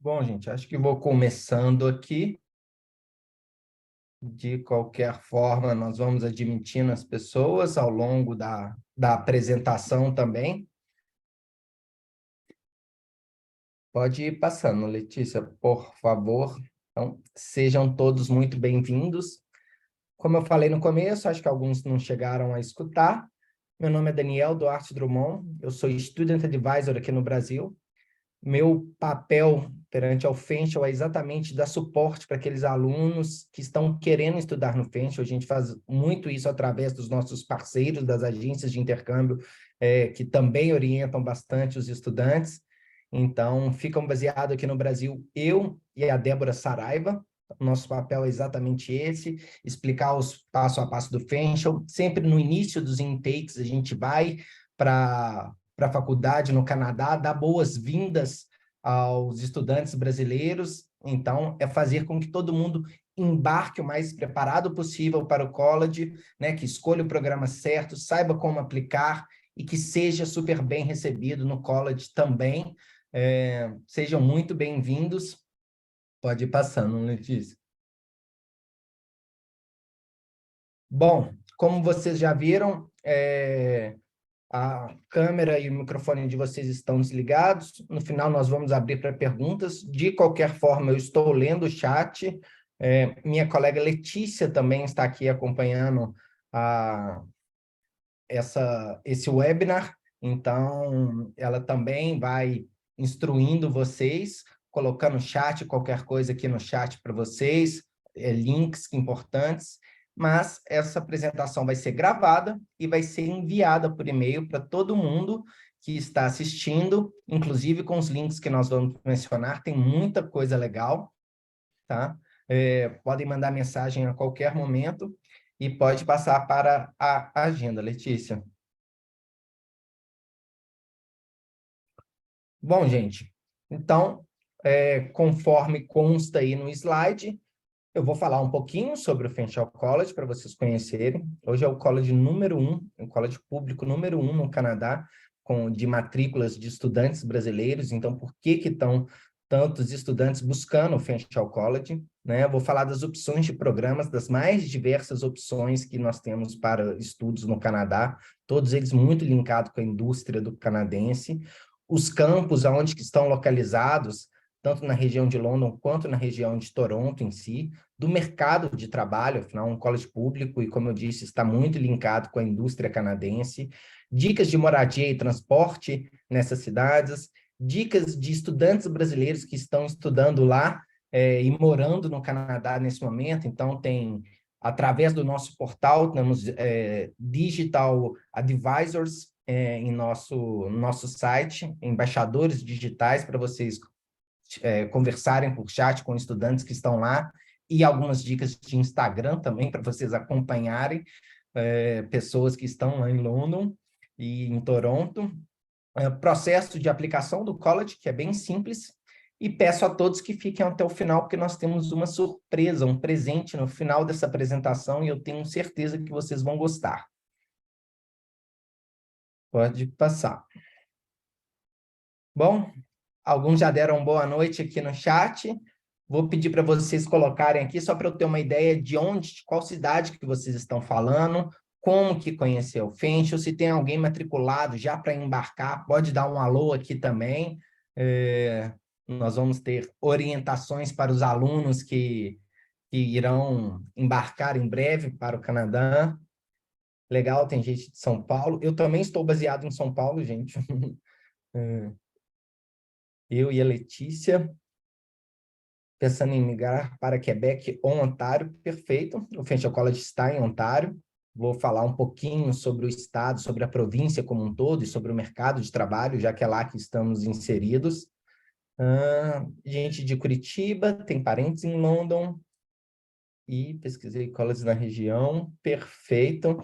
Bom, gente, acho que vou começando aqui. De qualquer forma, nós vamos admitindo as pessoas ao longo da apresentação também. Pode ir passando, Letícia, por favor. Então, sejam todos muito bem-vindos. Como eu falei no começo, acho que alguns não chegaram a escutar. Meu nome é Daniel Duarte Drummond, eu sou Student Advisor aqui no Brasil. Meu papel perante ao Fenchel é exatamente dar suporte para aqueles alunos que estão querendo estudar no Fenchel. A gente faz muito isso através dos nossos parceiros, das agências de intercâmbio, que também orientam bastante os estudantes. Então, ficam baseados aqui no Brasil eu e a Débora Saraiva. O nosso papel é exatamente esse, explicar os passo a passo do Fenchel. Sempre no início dos intakes, a gente vai para a faculdade no Canadá, dar boas-vindas aos estudantes brasileiros. Então, é fazer com que todo mundo embarque o mais preparado possível para o college, né, que escolha o programa certo, saiba como aplicar e que seja super bem recebido no college também. Sejam muito bem-vindos. Pode ir passando, Letícia. Bom, como vocês já viram, a câmera e o microfone de vocês estão desligados. No final, nós vamos abrir para perguntas. De qualquer forma, eu estou lendo o chat. Minha colega Letícia também está aqui acompanhando esse webinar. Então, ela também vai instruindo vocês, colocando chat, qualquer coisa aqui no chat para vocês, links importantes. Mas essa apresentação vai ser gravada e vai ser enviada por e-mail para todo mundo que está assistindo, inclusive com os links que nós vamos mencionar. Tem muita coisa legal, tá? Podem mandar mensagem a qualquer momento e pode passar para a agenda, Letícia. Bom, gente, então, conforme consta aí no slide, eu vou falar um pouquinho sobre o Fanshawe College para vocês conhecerem. Hoje é o college número 1, o college público número 1 no Canadá, de matrículas de estudantes brasileiros. Então, por que estão tantos estudantes buscando o Fanshawe College? Né? Eu vou falar das opções de programas, das mais diversas opções que nós temos para estudos no Canadá, todos eles muito linkados com a indústria do canadense. Os campos aonde que estão localizados, tanto na região de London quanto na região de Toronto em si, do mercado de trabalho, afinal, um college público, e como eu disse, está muito linkado com a indústria canadense, dicas de moradia e transporte nessas cidades, dicas de estudantes brasileiros que estão estudando lá e morando no Canadá nesse momento. Então, tem, através do nosso portal, temos Digital Advisors em nosso site, embaixadores digitais para vocês conversarem por chat com estudantes que estão lá, e algumas dicas de Instagram também para vocês acompanharem pessoas que estão lá em London e em Toronto. Processo de aplicação do college, que é bem simples, e peço a todos que fiquem até o final, porque nós temos uma surpresa, um presente no final dessa apresentação, e eu tenho certeza que vocês vão gostar. Pode passar. Bom, alguns já deram boa noite aqui no chat. Vou pedir para vocês colocarem aqui, só para eu ter uma ideia de onde, de qual cidade que vocês estão falando, como que conheceu o Fanshawe, se tem alguém matriculado já para embarcar, pode dar um alô aqui também. Nós vamos ter orientações para os alunos que irão embarcar em breve para o Canadá. Legal, tem gente de São Paulo. Eu também estou baseado em São Paulo, gente. Eu e a Letícia, pensando em migrar para Quebec ou Ontário, perfeito. O Fanshawe College está em Ontário. Vou falar um pouquinho sobre o estado, sobre a província como um todo e sobre o mercado de trabalho, já que é lá que estamos inseridos. Gente de Curitiba, tem parentes em London. E pesquisei colleges na região, perfeito.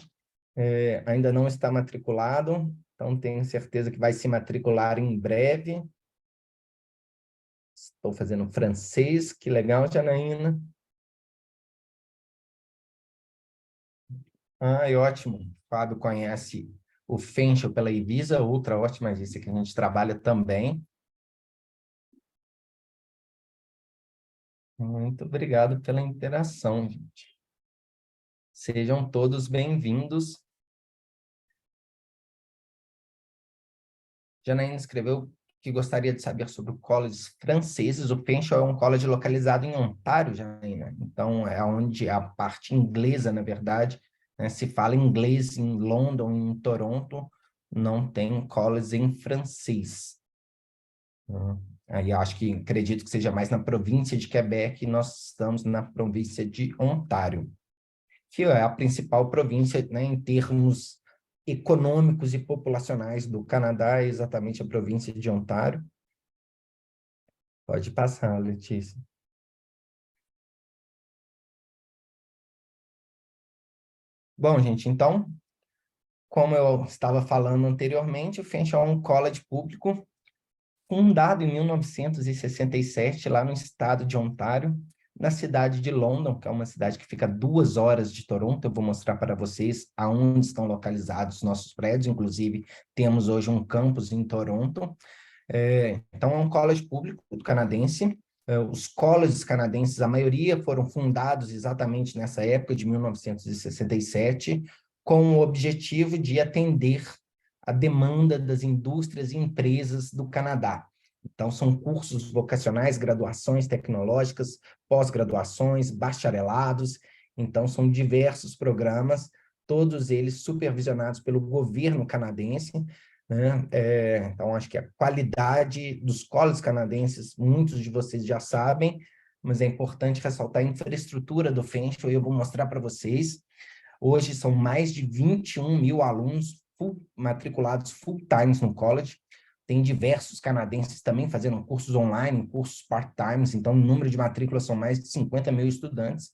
Ainda não está matriculado, então tenho certeza que vai se matricular em breve. Estou fazendo francês, que legal, Janaína. Ótimo. O Fábio conhece o Fanshawe pela Ivisa, outra ótima agência que a gente trabalha também. Muito obrigado pela interação, gente. Sejam todos bem-vindos. Janaína escreveu que gostaria de saber sobre colleges franceses. O Fanshawe é um college localizado em Ontário, Janaína. Então, é onde a parte inglesa, na verdade, né, se fala inglês em London, em Toronto, não tem college em francês. Aí acho que acredito que seja mais na província de Quebec, e nós estamos na província de Ontário, que é a principal província, né, em termos econômicos e populacionais do Canadá, é exatamente a província de Ontário. Pode passar, Letícia. Bom, gente, então, como eu estava falando anteriormente, o Fanshawe é um college público fundado em 1967, lá no estado de Ontário, na cidade de London, que é uma cidade que fica a 2 horas de Toronto. Eu vou mostrar para vocês aonde estão localizados nossos prédios. Inclusive, temos hoje um campus em Toronto. Então, é um college público canadense. Os colleges canadenses, a maioria foram fundados exatamente nessa época de 1967, com o objetivo de atender a demanda das indústrias e empresas do Canadá. Então, são cursos vocacionais, graduações tecnológicas, pós-graduações, bacharelados. Então, são diversos programas, todos eles supervisionados pelo governo canadense, né? Então, acho que a qualidade dos colleges canadenses, muitos de vocês já sabem, mas é importante ressaltar a infraestrutura do Fanshawe, e eu vou mostrar para vocês. Hoje são mais de 21 mil alunos matriculados full-time no college. Tem diversos canadenses também fazendo cursos online, cursos part-times, então o número de matrículas são mais de 50 mil estudantes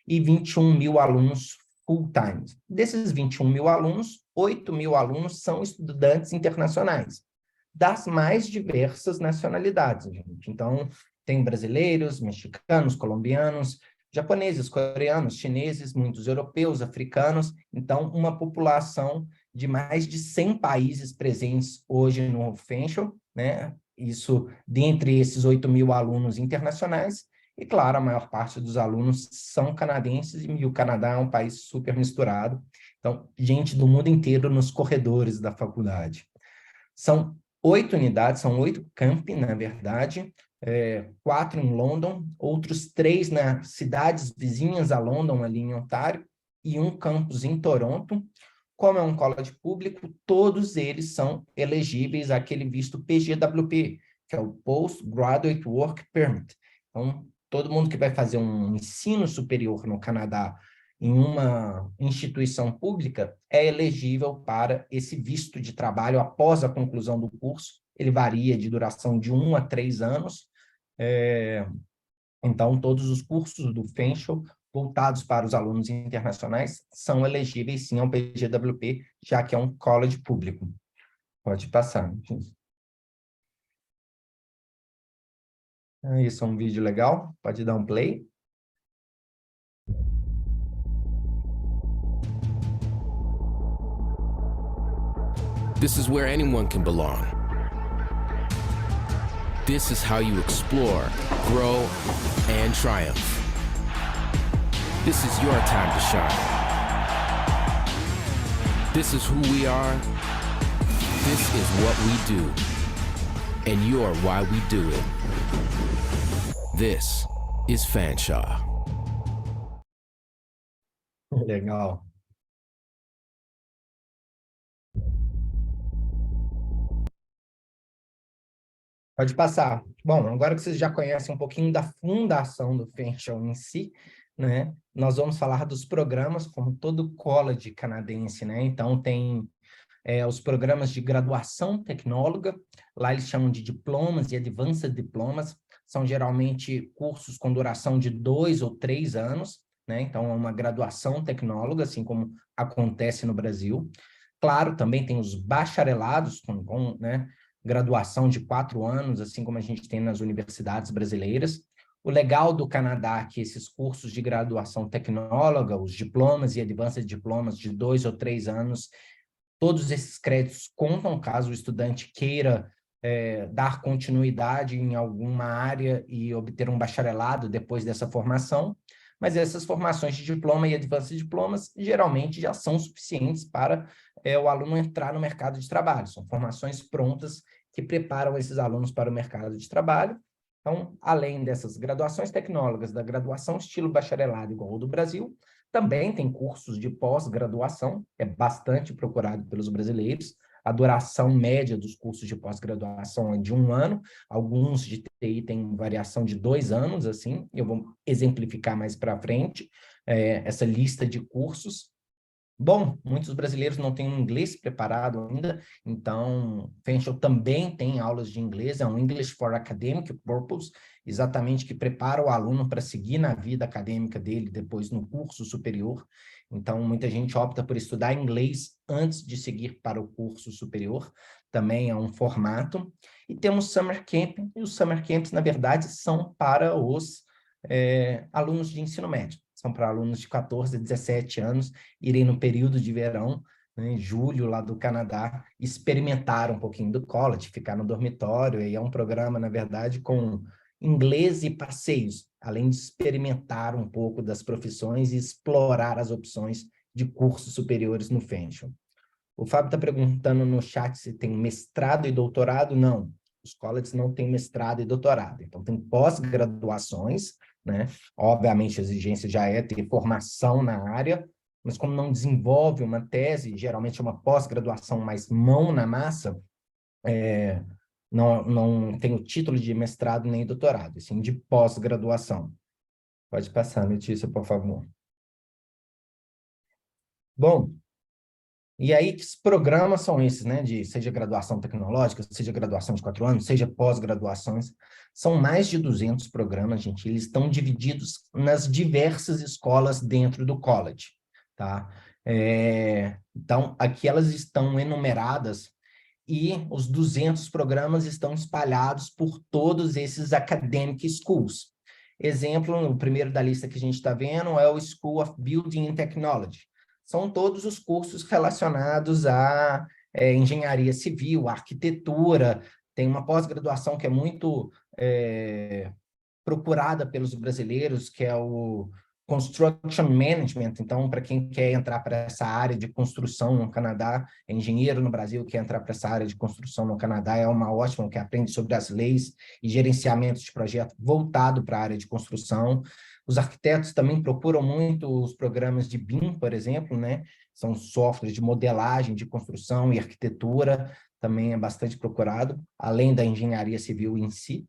e 21 mil alunos full-time. Desses 21 mil alunos, 8 mil alunos são estudantes internacionais, das mais diversas nacionalidades, gente. Então, tem brasileiros, mexicanos, colombianos, japoneses, coreanos, chineses, muitos europeus, africanos. Então, uma população de mais de 100 países presentes hoje no Fanshawe, né? Isso dentre esses 8 mil alunos internacionais. E, claro, a maior parte dos alunos são canadenses, e o Canadá é um país super misturado. Então, gente do mundo inteiro nos corredores da faculdade. São 8 unidades, são 8 campi, na verdade, 4 em London, outros 3 nas cidades vizinhas a London, ali em Ontário, e um campus em Toronto. Como é um college público, todos eles são elegíveis àquele visto PGWP, que é o Postgraduate Work Permit. Então, todo mundo que vai fazer um ensino superior no Canadá em uma instituição pública é elegível para esse visto de trabalho após a conclusão do curso. Ele varia de duração de 1 a 3 anos. Então, todos os cursos do Fanshawe voltados para os alunos internacionais são elegíveis, sim, ao PGWP, já que é um college público. Pode passar. Isso é um vídeo legal. Pode dar um play. This is where anyone can belong. This is how you explore, grow, and triumph. This is your time to shine. This is who we are. This is what we do. And you're why we do it. This is Fanshawe. Legal. Pode passar. Bom, agora que vocês já conhecem um pouquinho da fundação do Fanshawe em si, né, nós vamos falar dos programas, como todo college canadense, né? Então, tem os programas de graduação tecnóloga, lá eles chamam de diplomas e advanced diplomas, são geralmente cursos com duração de 2 ou 3 anos, né? Então, é uma graduação tecnóloga, assim como acontece no Brasil. Claro, também tem os bacharelados, né, graduação de 4 anos, assim como a gente tem nas universidades brasileiras. O legal do Canadá é que esses cursos de graduação tecnóloga, os diplomas e advanced diplomas de 2 ou 3 anos, todos esses créditos contam caso o estudante queira dar continuidade em alguma área e obter um bacharelado depois dessa formação, mas essas formações de diploma e advanced diplomas geralmente já são suficientes para o aluno entrar no mercado de trabalho. São formações prontas que preparam esses alunos para o mercado de trabalho. Então, além dessas graduações tecnológicas, da graduação estilo bacharelado igual ao do Brasil, também tem cursos de pós-graduação, é bastante procurado pelos brasileiros. A duração média dos cursos de pós-graduação é de 1 ano, alguns de TI têm variação de 2 anos, assim, eu vou exemplificar mais para frente essa lista de cursos. Bom, muitos brasileiros não têm um inglês preparado ainda, então Fenchel também tem aulas de inglês, é um English for Academic Purpose, exatamente que prepara o aluno para seguir na vida acadêmica dele depois no curso superior. Então, muita gente opta por estudar inglês antes de seguir para o curso superior, também é um formato. E temos Summer Camp, e os Summer Camps, na verdade, são para os alunos de ensino médio. São para alunos de 14 a 17 anos irem no período de verão, né, em julho, lá do Canadá, experimentar um pouquinho do college, ficar no dormitório. E é um programa, na verdade, com inglês e passeios, além de experimentar um pouco das profissões e explorar as opções de cursos superiores no Fenchel. O Fábio está perguntando no chat se tem mestrado e doutorado. Não, os colleges não têm mestrado e doutorado. Então, tem pós-graduações, né? Obviamente, a exigência já é ter formação na área, mas como não desenvolve uma tese, geralmente é uma pós-graduação mais mão na massa, não tem o título de mestrado nem doutorado, assim, de pós-graduação. Pode passar, Letícia, por favor. Bom, e aí, que programas são esses, né? Seja graduação tecnológica, seja graduação de 4 anos, seja pós-graduações. São mais de 200 programas, gente. Eles estão divididos nas diversas escolas dentro do college, tá? Então, aqui elas estão enumeradas e os 200 programas estão espalhados por todos esses academic schools. Exemplo, o primeiro da lista que a gente está vendo é o School of Building and Technology. São todos os cursos relacionados à engenharia civil, arquitetura. Tem uma pós-graduação que é muito procurada pelos brasileiros, que é o Construction Management. Então, para quem quer entrar para essa área de construção no Canadá, é engenheiro no Brasil, quer entrar para essa área de construção no Canadá, é uma ótima, que aprende sobre as leis e gerenciamento de projeto voltado para a área de construção. Os arquitetos também procuram muito os programas de BIM, por exemplo, né? São softwares de modelagem, de construção e arquitetura, também é bastante procurado, além da engenharia civil em si.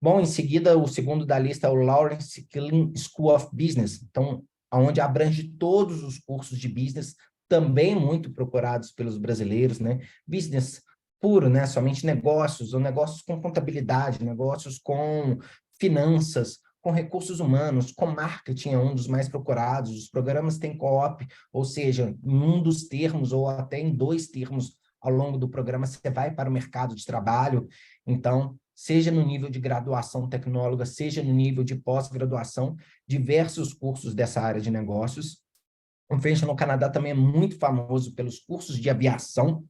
Bom, em seguida, o segundo da lista é o Lawrence Killing School of Business, então, onde abrange todos os cursos de business, também muito procurados pelos brasileiros, né? Business puro, né? Somente negócios, ou negócios com contabilidade, negócios com finanças, com recursos humanos, com marketing é um dos mais procurados. Os programas têm co-op, ou seja, em um dos termos, ou até em 2 termos ao longo do programa, você vai para o mercado de trabalho. Então, seja no nível de graduação tecnóloga, seja no nível de pós-graduação, diversos cursos dessa área de negócios. O Fenchel no Canadá também é muito famoso pelos cursos de aviação.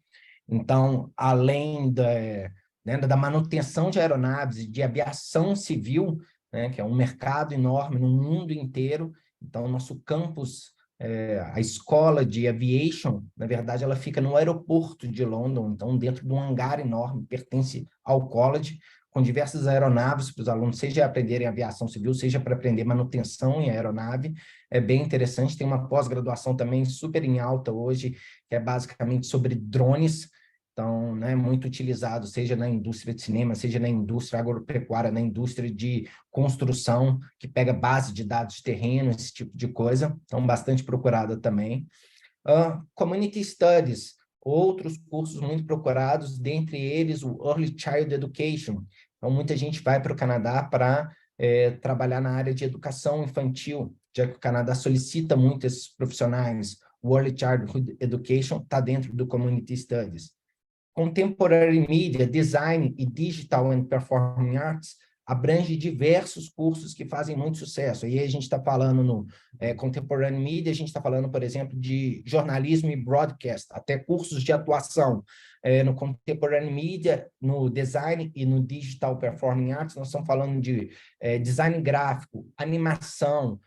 Então, além da manutenção de aeronaves e de aviação civil, né, que é um mercado enorme no mundo inteiro, então, nosso campus, a escola de aviation, na verdade, ela fica no aeroporto de London, então, dentro de um hangar enorme, pertence ao college, com diversas aeronaves para os alunos, seja aprenderem aviação civil, seja para aprender manutenção em aeronave. É bem interessante. Tem uma pós-graduação também super em alta hoje, que é basicamente sobre drones. Então, né, muito utilizado, seja na indústria de cinema, seja na indústria agropecuária, na indústria de construção, que pega base de dados de terreno, esse tipo de coisa. Então, bastante procurada também. Community Studies, outros cursos muito procurados, dentre eles o Early Child Education. Então, muita gente vai para o Canadá para trabalhar na área de educação infantil, já que o Canadá solicita muito esses profissionais. O Early Childhood Education está dentro do Community Studies. Contemporary Media, Design e Digital and Performing Arts, abrange diversos cursos que fazem muito sucesso. Aí a gente está falando no Contemporary Media, a gente está falando, por exemplo, de jornalismo e broadcast, até cursos de atuação. No Contemporary Media, no Design e no Digital Performing Arts, nós estamos falando de design gráfico, animação,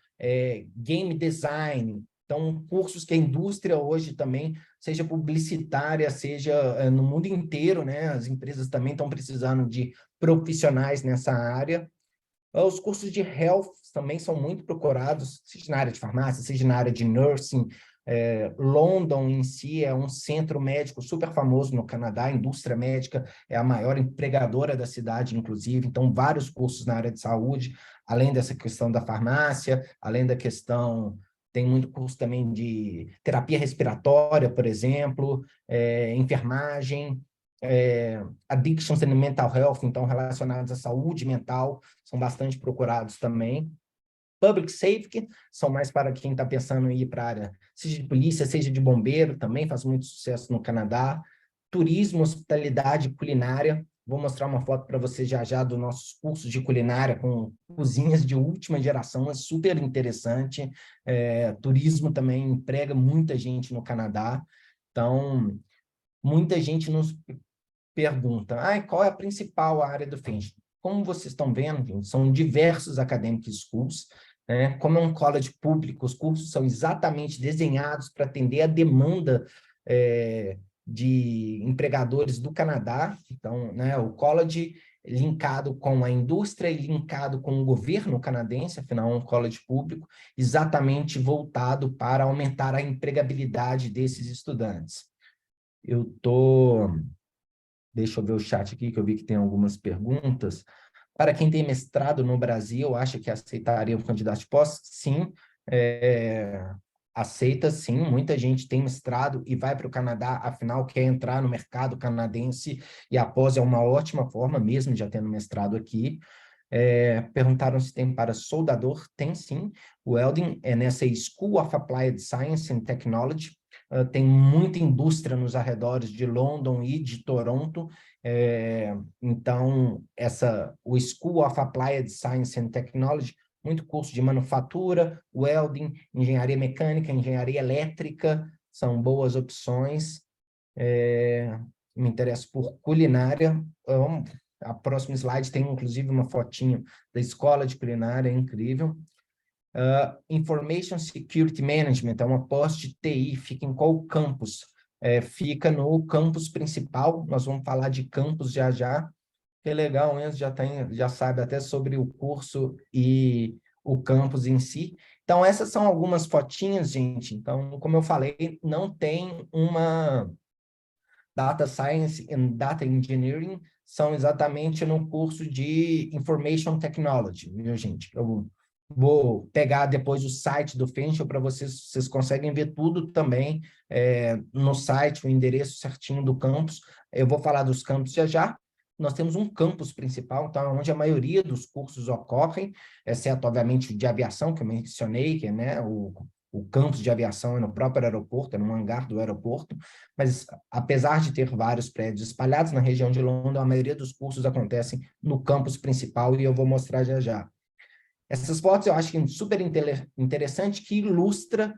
game design. Então, cursos que a indústria hoje também, seja publicitária, seja no mundo inteiro, né? As empresas também estão precisando de profissionais nessa área. Os cursos de health também são muito procurados, seja na área de farmácia, seja na área de nursing. London em si é um centro médico super famoso no Canadá, a indústria médica é a maior empregadora da cidade, inclusive, então vários cursos na área de saúde, além dessa questão da farmácia, além da questão... Tem muito curso também de terapia respiratória, por exemplo, enfermagem, addictions and mental health, então relacionados à saúde mental, são bastante procurados também. Public safety, são mais para quem está pensando em ir para a área, seja de polícia, seja de bombeiro, também faz muito sucesso no Canadá. Turismo, hospitalidade, culinária. Vou mostrar uma foto para vocês já dos nossos cursos de culinária com cozinhas de última geração, é super interessante. Turismo também emprega muita gente no Canadá. Então, muita gente nos pergunta, qual é a principal área do FENCH? Como vocês estão vendo, gente, são diversos academic schools, né? Como é um college público, os cursos são exatamente desenhados para atender a demanda de empregadores do Canadá. Então, né, o college linkado com a indústria e linkado com o governo canadense, afinal, é um college público, exatamente voltado para aumentar a empregabilidade desses estudantes. Deixa eu ver o chat aqui, que eu vi que tem algumas perguntas. Para quem tem mestrado no Brasil, acha que aceitaria um candidato de pós? Sim, aceita sim. Muita gente tem mestrado e vai para o Canadá, afinal, quer entrar no mercado canadense, e a pós é uma ótima forma, mesmo já tendo mestrado aqui. Perguntaram se tem para soldador. Tem sim. O Welding é nessa School of Applied Science and Technology. Tem muita indústria nos arredores de London e de Toronto, então o School of Applied Science and Technology, muito curso de manufatura, welding, engenharia mecânica, engenharia elétrica, são boas opções. Me interesso por culinária. A próxima slide tem inclusive uma fotinho da escola de culinária, é incrível. Information Security Management, é uma pós de TI, fica em qual campus? Fica no campus principal, nós vamos falar de campus já, que é legal mesmo, já sabe até sobre o curso e o campus em si. Então, essas são algumas fotinhas, gente. Então, como eu falei, não tem uma Data Science and Data Engineering, são exatamente no curso de Information Technology, viu, gente? Eu vou pegar depois o site do FENCH para vocês conseguem ver tudo também no site, o endereço certinho do campus. Eu vou falar dos campos já. Nós temos um campus principal, então, onde a maioria dos cursos ocorrem, exceto, obviamente, de aviação, que eu mencionei, que é, né, o campus de aviação é no próprio aeroporto, é no hangar do aeroporto, mas apesar de ter vários prédios espalhados na região de London, a maioria dos cursos acontecem no campus principal, e eu vou mostrar já. Essas fotos eu acho que super interessante, que ilustra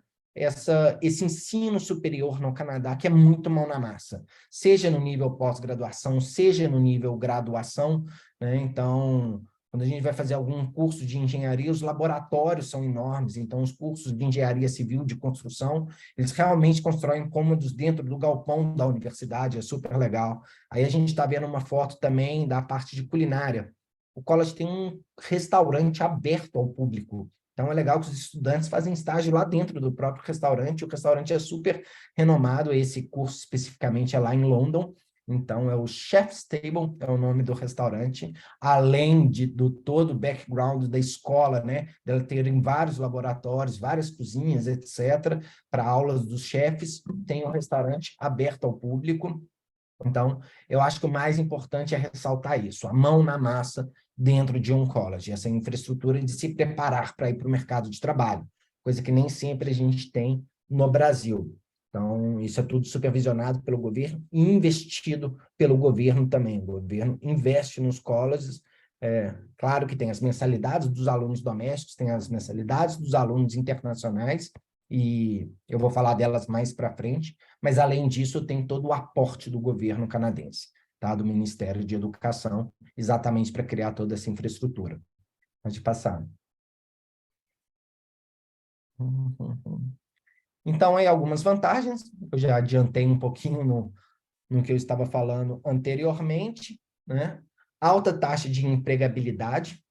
esse ensino superior no Canadá, que é muito mão na massa, seja no nível pós-graduação, seja no nível graduação, né? Então, quando a gente vai fazer algum curso de engenharia, os laboratórios são enormes, então os cursos de engenharia civil, de construção, eles realmente constroem cômodos dentro do galpão da universidade, é super legal. Aí a gente está vendo uma foto também da parte de culinária. O college tem um restaurante aberto ao público. Então, é legal que os estudantes fazem estágio lá dentro do próprio restaurante. O restaurante é super renomado, esse curso especificamente é lá em London. Então, é o Chef's Table, é o nome do restaurante, além do todo o background da escola, né? Dela terem vários laboratórios, várias cozinhas, etc., para aulas dos chefes, tem um restaurante aberto ao público. Então, eu acho que o mais importante é ressaltar isso, a mão na massa dentro de um college, essa infraestrutura de se preparar para ir para o mercado de trabalho, coisa que nem sempre a gente tem no Brasil. Então, isso é tudo supervisionado pelo governo e investido pelo governo também. O governo investe nos colleges, Claro que tem as mensalidades dos alunos domésticos, tem as mensalidades dos alunos internacionais, e eu vou falar delas mais para frente, mas além disso tem todo o aporte do governo canadense, tá? Do Ministério de Educação, exatamente para criar toda essa infraestrutura. Pode passar. Então, aí algumas vantagens, eu já adiantei um pouquinho no que eu estava falando anteriormente, né? Alta taxa de empregabilidade.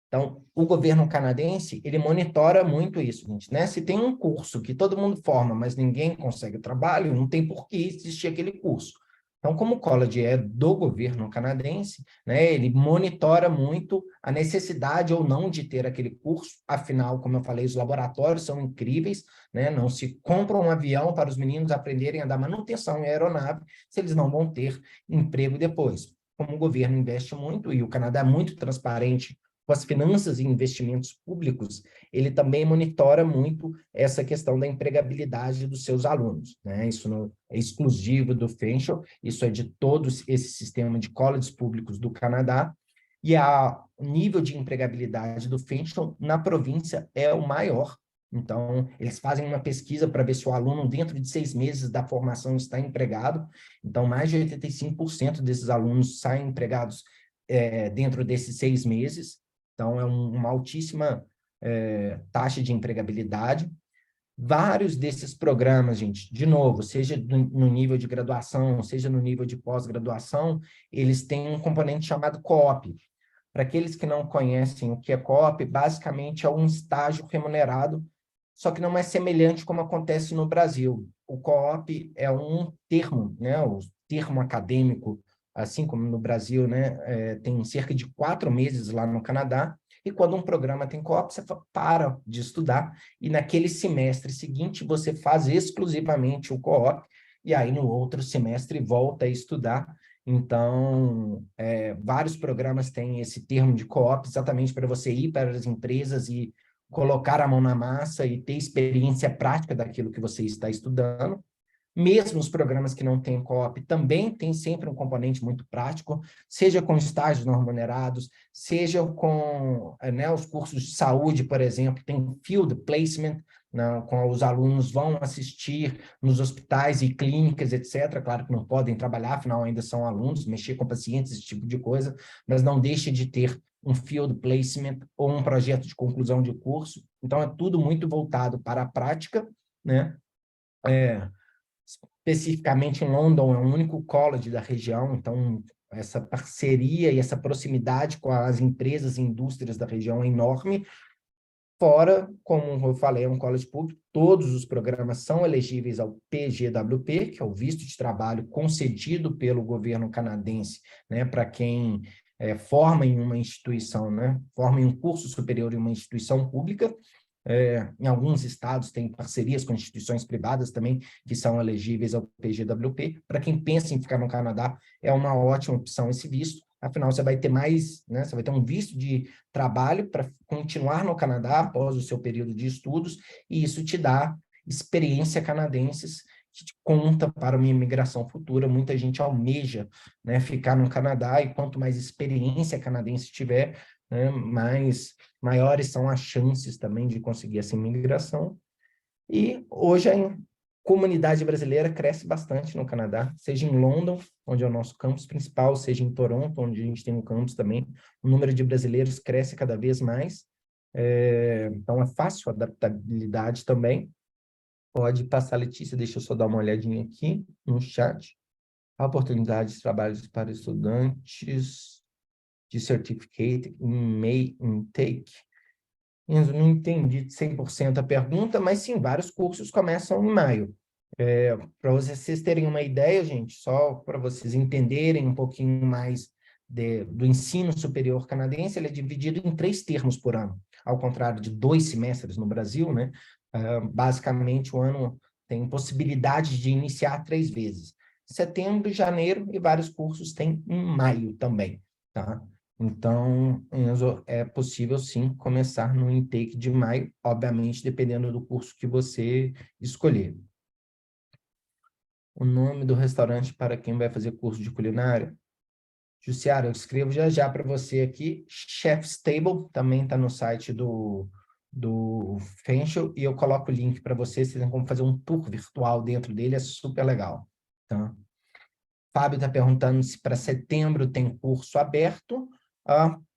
Então, o governo canadense, ele monitora muito isso, gente, né? Se tem um curso que todo mundo forma, mas ninguém consegue trabalho, não tem por que existir aquele curso. Então, como o college é do governo canadense, né, ele monitora muito a necessidade ou não de ter aquele curso. Afinal, como eu falei, os laboratórios são incríveis, né? Não se compra um avião para os meninos aprenderem a dar manutenção em aeronave se eles não vão ter emprego depois. Como o governo investe muito, e o Canadá é muito transparente com as finanças e investimentos públicos, ele também monitora muito essa questão da empregabilidade dos seus alunos, né? Isso não é exclusivo do Fanshawe, isso é de todo esse sistema de colleges públicos do Canadá, e o nível de empregabilidade do Fanshawe na província é o maior. Então, eles fazem uma pesquisa para ver se o aluno, dentro de 6 meses da formação, está empregado. Então, mais de 85% desses alunos saem empregados dentro desses 6 meses. Então, é uma altíssima taxa de empregabilidade. Vários desses programas, gente, de novo, seja no nível de graduação, seja no nível de pós-graduação, eles têm um componente chamado co-op. Para aqueles que não conhecem o que é co-op, basicamente é um estágio remunerado, só que não é semelhante como acontece no Brasil. O co-op é um termo, né, o termo acadêmico, assim como no Brasil, né, tem cerca de 4 meses lá no Canadá, e quando um programa tem co-op, você para de estudar, e naquele semestre seguinte você faz exclusivamente o co-op, e aí no outro semestre volta a estudar. Então, vários programas têm esse termo de co-op, exatamente para você ir para as empresas e colocar a mão na massa e ter experiência prática daquilo que você está estudando. Mesmo os programas que não têm co-op também tem sempre um componente muito prático, seja com estágios não remunerados, seja com os cursos de saúde, por exemplo, tem field placement, com os alunos vão assistir nos hospitais e clínicas, etc. Claro que não podem trabalhar, afinal ainda são alunos, mexer com pacientes, esse tipo de coisa, mas não deixa de ter um field placement ou um projeto de conclusão de curso. Então, é tudo muito voltado para a prática, né? Especificamente em London, é o único college da região, então essa parceria e essa proximidade com as empresas e indústrias da região é enorme. Fora, como eu falei, é um college público, todos os programas são elegíveis ao PGWP, que é o visto de trabalho concedido pelo governo canadense, né, para quem forma em uma instituição, né, forma em um curso superior em uma instituição pública. Em alguns estados tem parcerias com instituições privadas também que são elegíveis ao PGWP. Para quem pensa em ficar no Canadá, é uma ótima opção esse visto. Afinal, você vai ter mais, né? Você vai ter um visto de trabalho para continuar no Canadá após o seu período de estudos, e isso te dá experiência canadenses que te conta para uma imigração futura. Muita gente almeja, né, ficar no Canadá, e quanto mais experiência canadense tiver, né, maiores são as chances também de conseguir essa imigração. E hoje a comunidade brasileira cresce bastante no Canadá, seja em London, onde é o nosso campus principal, seja em Toronto, onde a gente tem um campus também. O número de brasileiros cresce cada vez mais. Então é fácil a adaptabilidade também. Pode passar, Letícia, deixa eu só dar uma olhadinha aqui no chat. Oportunidades de trabalho para estudantes de Certificate in May Intake. Eu não entendi 100% a pergunta, mas sim, vários cursos começam em maio. Para vocês terem uma ideia, gente, só para vocês entenderem um pouquinho mais do ensino superior canadense, ele é dividido em 3 termos por ano, ao contrário de 2 semestres no Brasil, né? Basicamente, o ano tem possibilidade de iniciar 3 vezes. Setembro, janeiro, e vários cursos têm em maio também, tá? Então, Enzo, é possível sim começar no intake de maio, obviamente dependendo do curso que você escolher. O nome do restaurante para quem vai fazer curso de culinária? Jussiara, eu escrevo já para você aqui. Chef's Table também está no site do Fenchel, e eu coloco o link para vocês tem como fazer um tour virtual dentro dele, é super legal. Tá? Fábio está perguntando se para setembro tem curso aberto.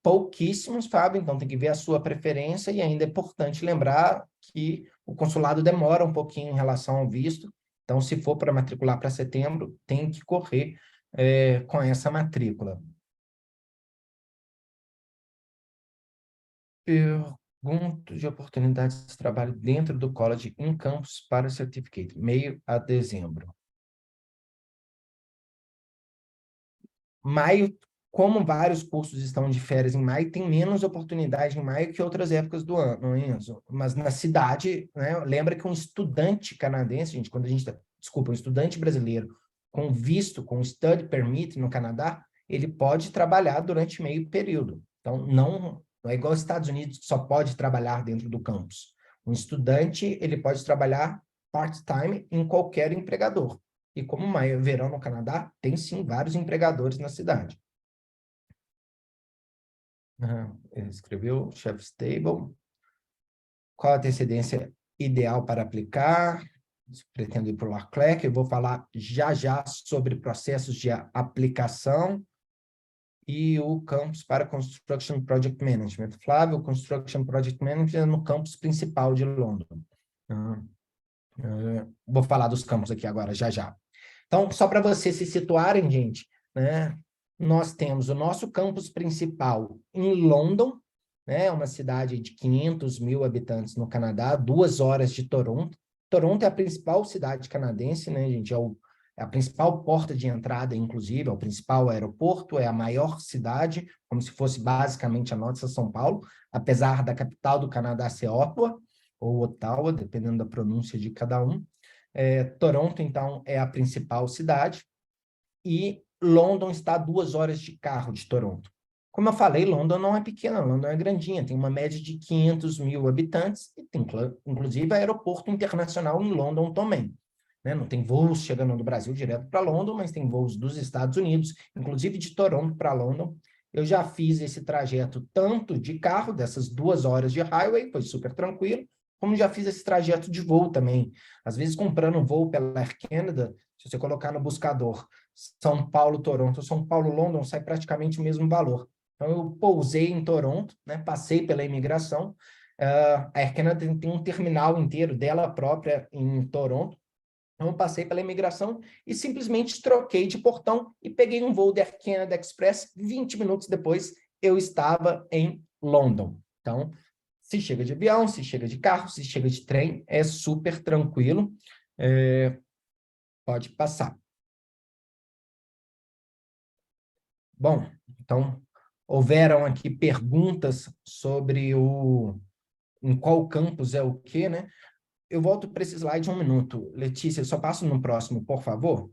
Pouquíssimos, Fábio, então tem que ver a sua preferência, e ainda é importante lembrar que o consulado demora um pouquinho em relação ao visto, então se for para matricular para setembro, tem que correr com essa matrícula. Pergunto de oportunidades de trabalho dentro do college em campus para certificate, meio a dezembro. Maio, como vários cursos estão de férias em maio, tem menos oportunidade em maio que outras épocas do ano, não é isso? Mas na cidade, né, lembra que um estudante canadense, gente, quando a gente desculpa, um estudante brasileiro com visto, com study permit no Canadá, ele pode trabalhar durante meio período. Então, não é igual aos Estados Unidos, que só pode trabalhar dentro do campus. Um estudante, ele pode trabalhar part-time em qualquer empregador. E como maio é verão no Canadá, tem sim vários empregadores na cidade. Ele escreveu Chef's Table. Qual a antecedência ideal para aplicar? Pretendo ir para o LACLEC. Eu vou falar já sobre processos de aplicação e o campus para Construction Project Management. Flávio, Construction Project Management é no campus principal de London. Vou falar dos campos aqui agora, já. Então, só para vocês se situarem, gente, né? Nós temos o nosso campus principal em London, né? Uma cidade de 500 mil habitantes no Canadá, 2 horas de Toronto. Toronto é a principal cidade canadense, né, gente? É a principal porta de entrada, inclusive, é o principal aeroporto, é a maior cidade, como se fosse basicamente a nossa São Paulo, apesar da capital do Canadá ser Ottawa, ou Ottawa, dependendo da pronúncia de cada um. Toronto, então, é a principal cidade, e London está a 2 horas de carro de Toronto. Como eu falei, London não é pequena, London é grandinha, tem uma média de 500 mil habitantes, e tem, inclusive, aeroporto internacional em London também. Né? Não tem voos chegando do Brasil direto para London, mas tem voos dos Estados Unidos, inclusive de Toronto para London. Eu já fiz esse trajeto tanto de carro, dessas 2 horas de highway, foi super tranquilo, como já fiz esse trajeto de voo também. Às vezes, comprando um voo pela Air Canada, se você colocar no buscador São Paulo-Toronto, São Paulo-London, sai praticamente o mesmo valor. Então, eu pousei em Toronto, né, passei pela imigração. A Air Canada tem um terminal inteiro dela própria em Toronto. Então, eu passei pela imigração e simplesmente troquei de portão e peguei um voo da Air Canada Express. 20 minutos depois, eu estava em London. Então, se chega de avião, se chega de carro, se chega de trem, é super tranquilo. Pode passar. Bom, então, houveram aqui perguntas sobre em qual campus é o quê, né? Eu volto para esse slide 1 minuto. Letícia, só passo no próximo, por favor.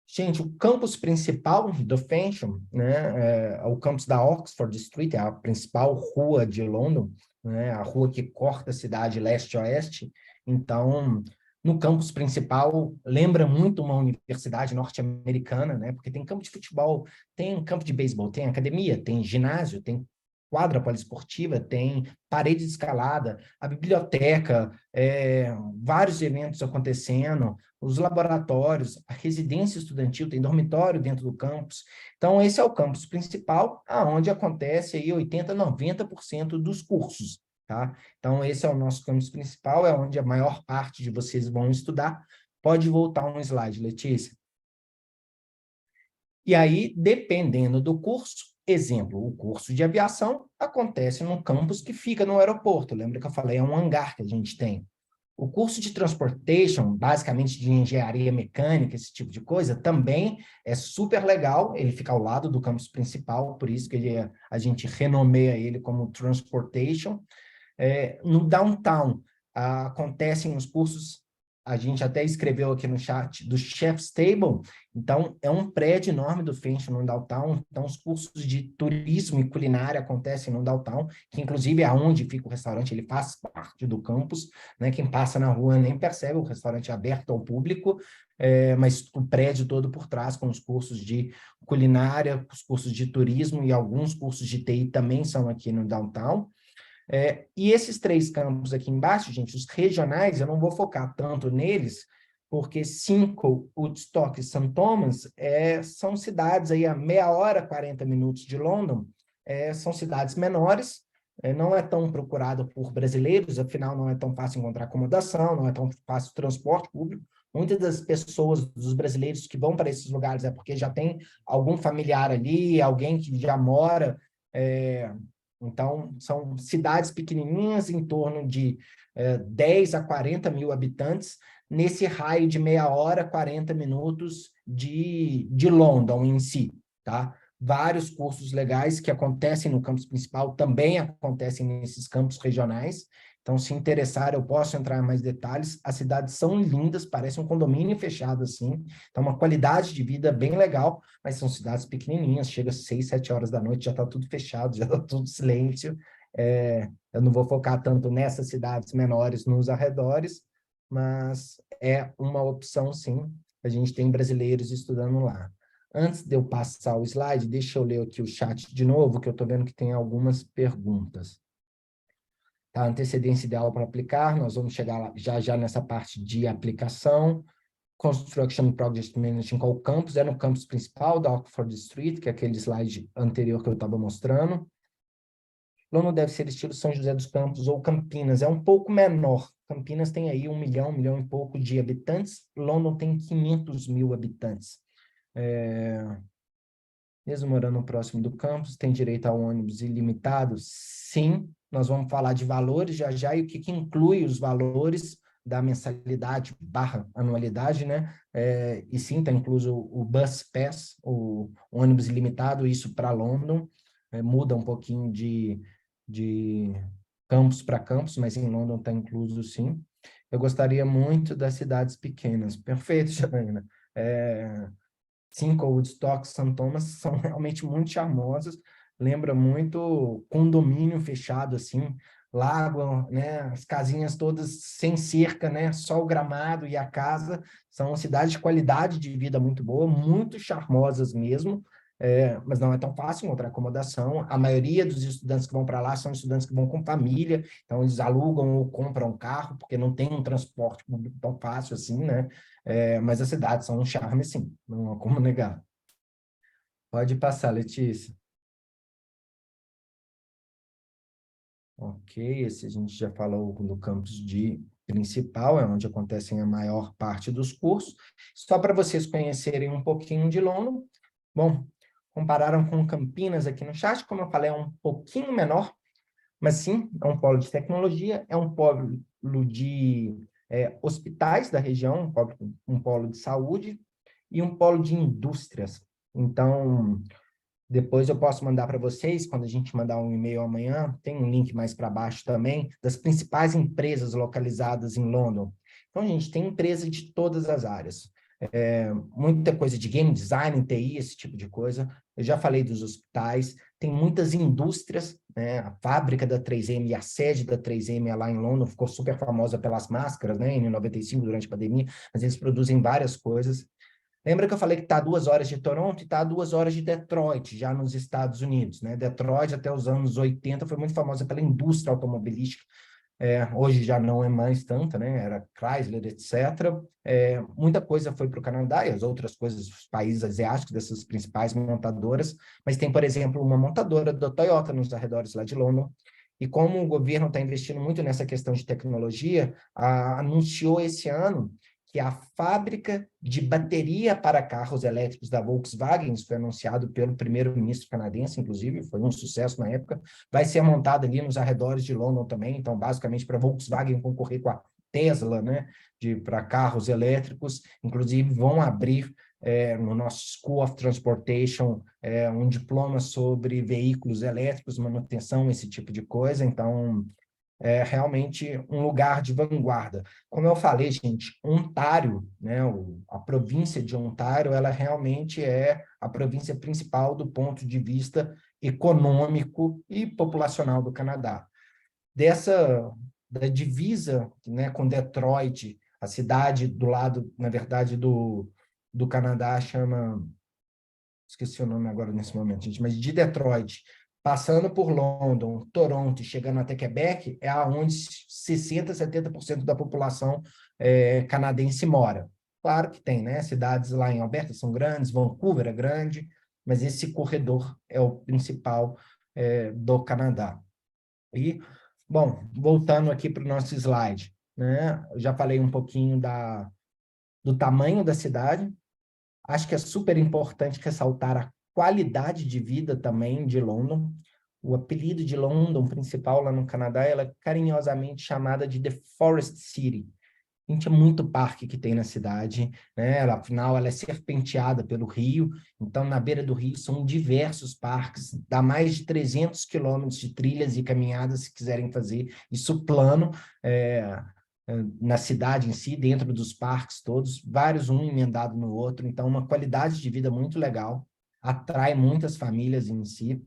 Gente, o campus principal do Fenchel, né, é o campus da Oxford Street, é a principal rua de London, né, a rua que corta a cidade leste-oeste. Então, no campus principal, lembra muito uma universidade norte-americana, né, porque tem campo de futebol, tem campo de beisebol, tem academia, tem ginásio, tem quadra poliesportiva, tem parede de escalada, a biblioteca, vários eventos acontecendo, os laboratórios, a residência estudantil, tem dormitório dentro do campus. Então, esse é o campus principal, aonde acontece aí 80%, 90% dos cursos, tá? Então, esse é o nosso campus principal, é onde a maior parte de vocês vão estudar. Pode voltar um slide, Letícia. E aí, dependendo do curso, exemplo, o curso de aviação acontece num campus que fica no aeroporto. Lembra que eu falei, é um hangar que a gente tem. O curso de transportation, basicamente de engenharia mecânica, esse tipo de coisa, também é super legal. Ele fica ao lado do campus principal, por isso que a gente renomeia ele como transportation. No downtown, acontecem os cursos a gente até escreveu aqui no chat do Chef's Table, então é um prédio enorme do Fenchel no Downtown, então os cursos de turismo e culinária acontecem no Downtown, que inclusive é onde fica o restaurante, ele faz parte do campus, né? Quem passa na rua nem percebe, o restaurante é aberto ao público, mas o prédio todo por trás, com os cursos de culinária, os cursos de turismo e alguns cursos de TI também são aqui no Downtown. E esses 3 campos aqui embaixo, gente, os regionais, eu não vou focar tanto neles, porque Simcoe, Woodstock e St. Thomas são cidades aí a meia hora, 40 minutos de London, são cidades menores, não é tão procurado por brasileiros, afinal não é tão fácil encontrar acomodação, não é tão fácil transporte público. Muitas das pessoas, dos brasileiros que vão para esses lugares é porque já tem algum familiar ali, alguém que já mora. Então, são cidades pequenininhas, em torno de 10 a 40 mil habitantes, nesse raio de meia hora, 40 minutos de London em si, tá? Vários cursos legais que acontecem no campus principal também acontecem nesses campos regionais. Então, se interessar, eu posso entrar em mais detalhes. As cidades são lindas, parece um condomínio fechado assim. Então, uma qualidade de vida bem legal, mas são cidades pequenininhas, chega às 6, 7 horas da noite, já está tudo fechado, já está tudo silêncio. Eu não vou focar tanto nessas cidades menores nos arredores, mas é uma opção, sim. A gente tem brasileiros estudando lá. Antes de eu passar o slide, deixa eu ler aqui o chat de novo, que eu estou vendo que tem algumas perguntas. Tá, antecedência ideal para aplicar, nós vamos chegar lá, já nessa parte de aplicação. Construction Project Management com o campus, no campus principal da Oxford Street, que é aquele slide anterior que eu estava mostrando. London deve ser estilo São José dos Campos ou Campinas, é um pouco menor. Campinas tem aí 1 milhão e pouco de habitantes, London tem 500 mil habitantes. Mesmo morando próximo do campus, tem direito a ônibus ilimitado? Sim, nós vamos falar de valores já, e o que inclui os valores da mensalidade / anualidade, né? E sim, está incluso o Bus Pass, o ônibus ilimitado, isso para London, muda um pouquinho de campus para campus, mas em London está incluso sim. Eu gostaria muito das cidades pequenas. Perfeito, Janaína. Simcoe, Woodstock, St. Thomas são realmente muito charmosas, lembra muito condomínio fechado, assim, lago, né, as casinhas todas sem cerca, né, só o gramado e a casa, são cidades de qualidade de vida muito boa, muito charmosas mesmo, mas não é tão fácil encontrar acomodação. A maioria dos estudantes que vão para lá são estudantes que vão com família, então eles alugam ou compram um carro, porque não tem um transporte público tão fácil assim, né? Mas as cidades são um charme, sim, não há como negar. Pode passar, Letícia. Ok, esse a gente já falou do campus principal, é onde acontecem a maior parte dos cursos. Só para vocês conhecerem um pouquinho de London. Bom, compararam com Campinas aqui no chat, como eu falei, é um pouquinho menor, mas sim, é um polo de tecnologia, é um polo de hospitais da região, um polo de saúde e um polo de indústrias. Então, depois eu posso mandar para vocês, quando a gente mandar um e-mail amanhã, tem um link mais para baixo também, das principais empresas localizadas em London. Então, gente, tem empresa de todas as áreas. Muita coisa de game design, TI, esse tipo de coisa. Eu já falei dos hospitais, tem muitas indústrias, né? A fábrica da 3M e a sede da 3M é lá em London, ficou super famosa pelas máscaras, né? Em 95, durante a pandemia, mas eles produzem várias coisas. Lembra que eu falei que está a 2 horas de Toronto e está a 2 horas de Detroit, já nos Estados Unidos, né? Detroit, até os anos 80, foi muito famosa pela indústria automobilística. Hoje já não é mais tanta, né? Era Chrysler, etc. Muita coisa foi para o Canadá e as outras coisas, os países asiáticos, dessas principais montadoras, mas tem, por exemplo, uma montadora da Toyota nos arredores lá de London. E como o governo está investindo muito nessa questão de tecnologia, anunciou esse ano que a fábrica de bateria para carros elétricos da Volkswagen, isso foi anunciado pelo primeiro-ministro canadense, inclusive, foi um sucesso na época, vai ser montada ali nos arredores de London também, então, basicamente, para a Volkswagen concorrer com a Tesla, né, para carros elétricos, inclusive vão abrir no nosso School of Transportation um diploma sobre veículos elétricos, manutenção, esse tipo de coisa, então é realmente um lugar de vanguarda. Como eu falei, gente, Ontário, né, a província de Ontário, ela realmente é a província principal do ponto de vista econômico e populacional do Canadá. Da divisa, né, com Detroit, a cidade do lado, na verdade, do Canadá chama... Esqueci o nome agora nesse momento, gente, mas de Detroit, passando por London, Toronto e chegando até Quebec, é onde 60%, 70% da população canadense mora. Claro que tem, né? Cidades lá em Alberta são grandes, Vancouver é grande, mas esse corredor é o principal do Canadá. E, bom, voltando aqui para o nosso slide, né? Eu já falei um pouquinho do tamanho da cidade. Acho que é super importante ressaltar a qualidade de vida também de London. O apelido de London principal lá no Canadá, ela é carinhosamente chamada de The Forest City. Gente, é muito parque que tem na cidade, né? Afinal, ela é serpenteada pelo rio, então na beira do rio são diversos parques, dá mais de 300 quilômetros de trilhas e caminhadas se quiserem fazer, isso plano, na cidade em si, dentro dos parques todos, vários um emendado no outro, então uma qualidade de vida muito legal, atrai muitas famílias em si.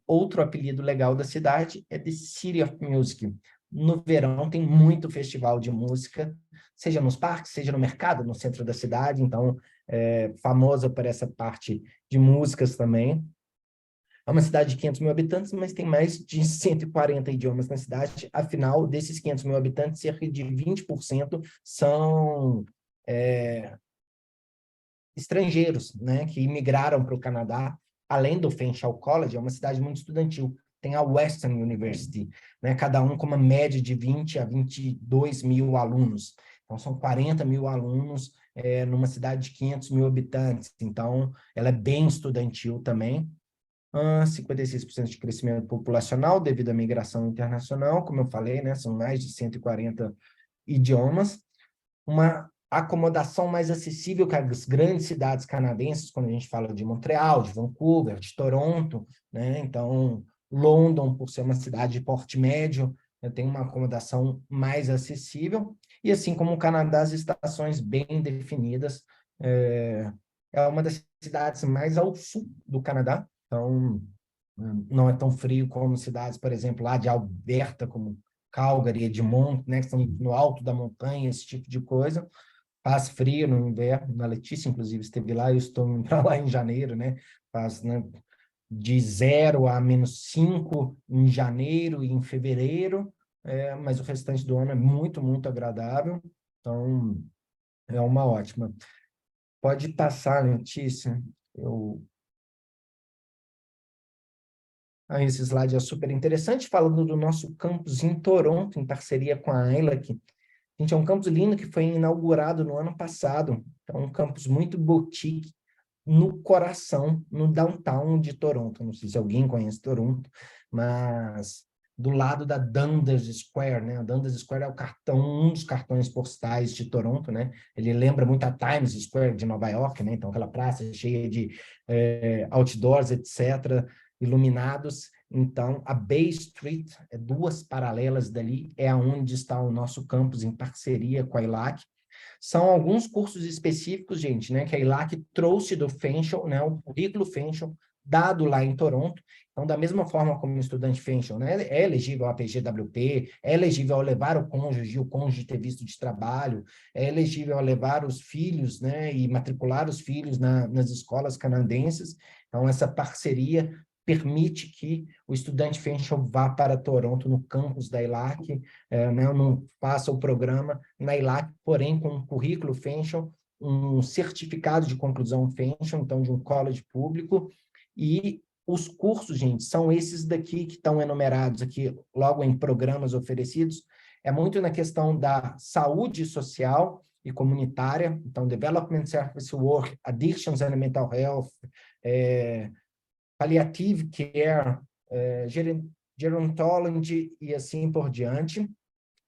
Outro apelido legal da cidade é The City of Music. No verão tem muito festival de música, seja nos parques, seja no mercado, no centro da cidade, então famosa por essa parte de músicas também. É uma cidade de 500 mil habitantes, mas tem mais de 140 idiomas na cidade. Afinal, desses 500 mil habitantes, cerca de 20% são estrangeiros, né, que imigraram para o Canadá. Além do Fanshawe College, é uma cidade muito estudantil. Tem a Western University, né, cada um com uma média de 20 a 22 mil alunos. Então, são 40 mil alunos numa cidade de 500 mil habitantes. Então, ela é bem estudantil também. 56% de crescimento populacional devido à migração internacional, como eu falei, né, são mais de 140 idiomas. Uma acomodação mais acessível que as grandes cidades canadenses, quando a gente fala de Montreal, de Vancouver, de Toronto, né? Então, London, por ser uma cidade de porte médio, tem uma acomodação mais acessível, e assim como o Canadá, as estações bem definidas, é uma das cidades mais ao sul do Canadá, então não é tão frio como cidades, por exemplo, lá de Alberta, como Calgary, Edmonton, né, que estão no alto da montanha, esse tipo de coisa. Faz frio no inverno, a Letícia, inclusive, esteve lá, eu estou indo para lá em janeiro, né? Faz, né, de 0 a -5 em janeiro e em fevereiro, mas o restante do ano é muito, muito agradável, então é uma ótima. Pode passar, Letícia. Esse slide é super interessante, falando do nosso campus em Toronto, em parceria com a ILAC. Gente, é um campus lindo que foi inaugurado no ano passado. É um campus muito boutique, no coração, no downtown de Toronto. Não sei se alguém conhece Toronto, mas do lado da Dundas Square, né? A Dundas Square é um dos cartões postais de Toronto, né? Ele lembra muito a Times Square de Nova York, né? Então, aquela praça cheia de outdoors, etc., iluminados. Então, a Bay Street, duas paralelas dali, é onde está o nosso campus em parceria com a ILAC. São alguns cursos específicos, gente, né, que a ILAC trouxe do Fanshawe, né, o currículo Fanshawe, dado lá em Toronto. Então, da mesma forma como o estudante Fanshawe, né, é elegível ao PGWP, é elegível ao levar o cônjuge ter visto de trabalho, é elegível ao levar os filhos, né, e matricular os filhos nas escolas canadenses. Então, essa parceria permite que o estudante Fanshawe vá para Toronto, no campus da ILAC, né, não faça o programa na ILAC, porém com um currículo Fanshawe, um certificado de conclusão Fanshawe, então de um college público, e os cursos, gente, são esses daqui que estão enumerados aqui, logo em programas oferecidos, é muito na questão da saúde social e comunitária, então Development Service Work, Addictions and Mental Health, Palliative Care, Gerontology e assim por diante.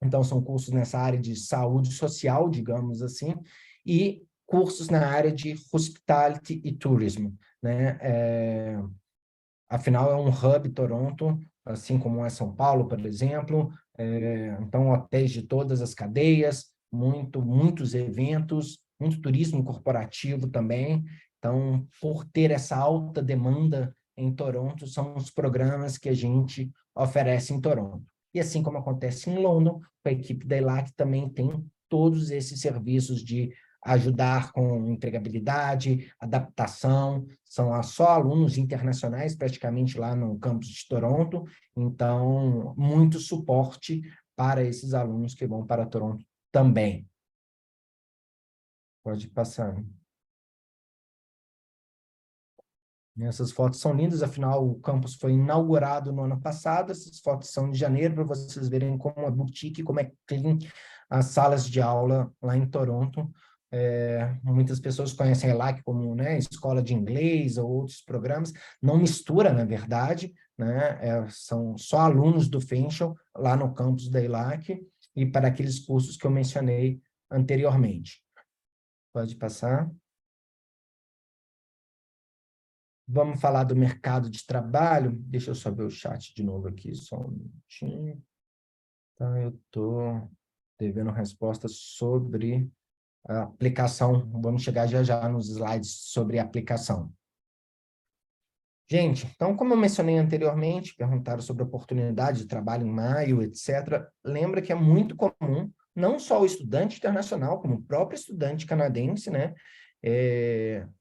Então, são cursos nessa área de saúde social, digamos assim, e cursos na área de hospitality e turismo, né? Afinal, é um hub, Toronto, assim como é São Paulo, por exemplo. Então, hotéis de todas as cadeias, muitos eventos, muito turismo corporativo também. Então, por ter essa alta demanda em Toronto, são os programas que a gente oferece em Toronto. E assim como acontece em London, a equipe da ELAC também tem todos esses serviços de ajudar com empregabilidade, adaptação, são só alunos internacionais praticamente lá no campus de Toronto, então muito suporte para esses alunos que vão para Toronto também. Pode passar. Essas fotos são lindas, afinal, o campus foi inaugurado no ano passado. Essas fotos são de janeiro, para vocês verem como é boutique, como é clean as salas de aula lá em Toronto. Muitas pessoas conhecem a ELAC como, né, escola de inglês ou outros programas. Não mistura, na verdade, né? São só alunos do Fanshawe lá no campus da ELAC e para aqueles cursos que eu mencionei anteriormente. Pode passar. Vamos falar do mercado de trabalho. Deixa eu só ver o chat de novo aqui, só um minutinho. Tá, eu estou devendo respostas sobre a aplicação. Vamos chegar já já nos slides sobre a aplicação. Gente, então, como eu mencionei anteriormente, perguntaram sobre oportunidade de trabalho em maio, etc. Lembra que é muito comum, não só o estudante internacional, como o próprio estudante canadense, né,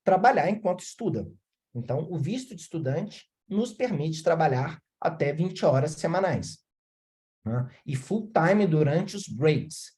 trabalhar enquanto estuda. Então, o visto de estudante nos permite trabalhar até 20 horas semanais, né? E full time durante os breaks.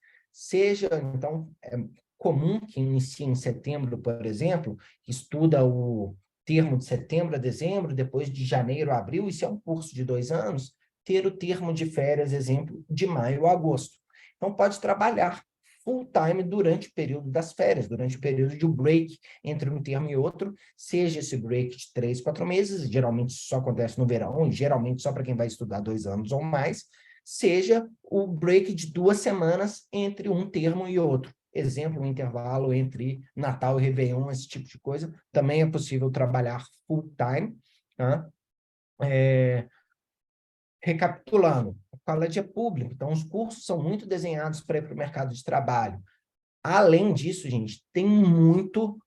Então, é comum que inicie em setembro, por exemplo, estuda o termo de setembro a dezembro, depois de janeiro a abril, isso é um curso de 2 anos, ter o termo de férias, exemplo, de maio a agosto. Então, pode trabalhar full time durante o período das férias, durante o período de break entre um termo e outro, seja esse break de 3, 4 meses, geralmente só acontece no verão, e geralmente só para quem vai estudar 2 anos ou mais, seja o break de 2 semanas entre um termo e outro. Exemplo, um intervalo entre Natal e Réveillon, esse tipo de coisa. Também é possível trabalhar full time. Tá? Recapitulando, o college é público, então os cursos são muito desenhados para ir para o mercado de trabalho. Além disso, gente, tem muito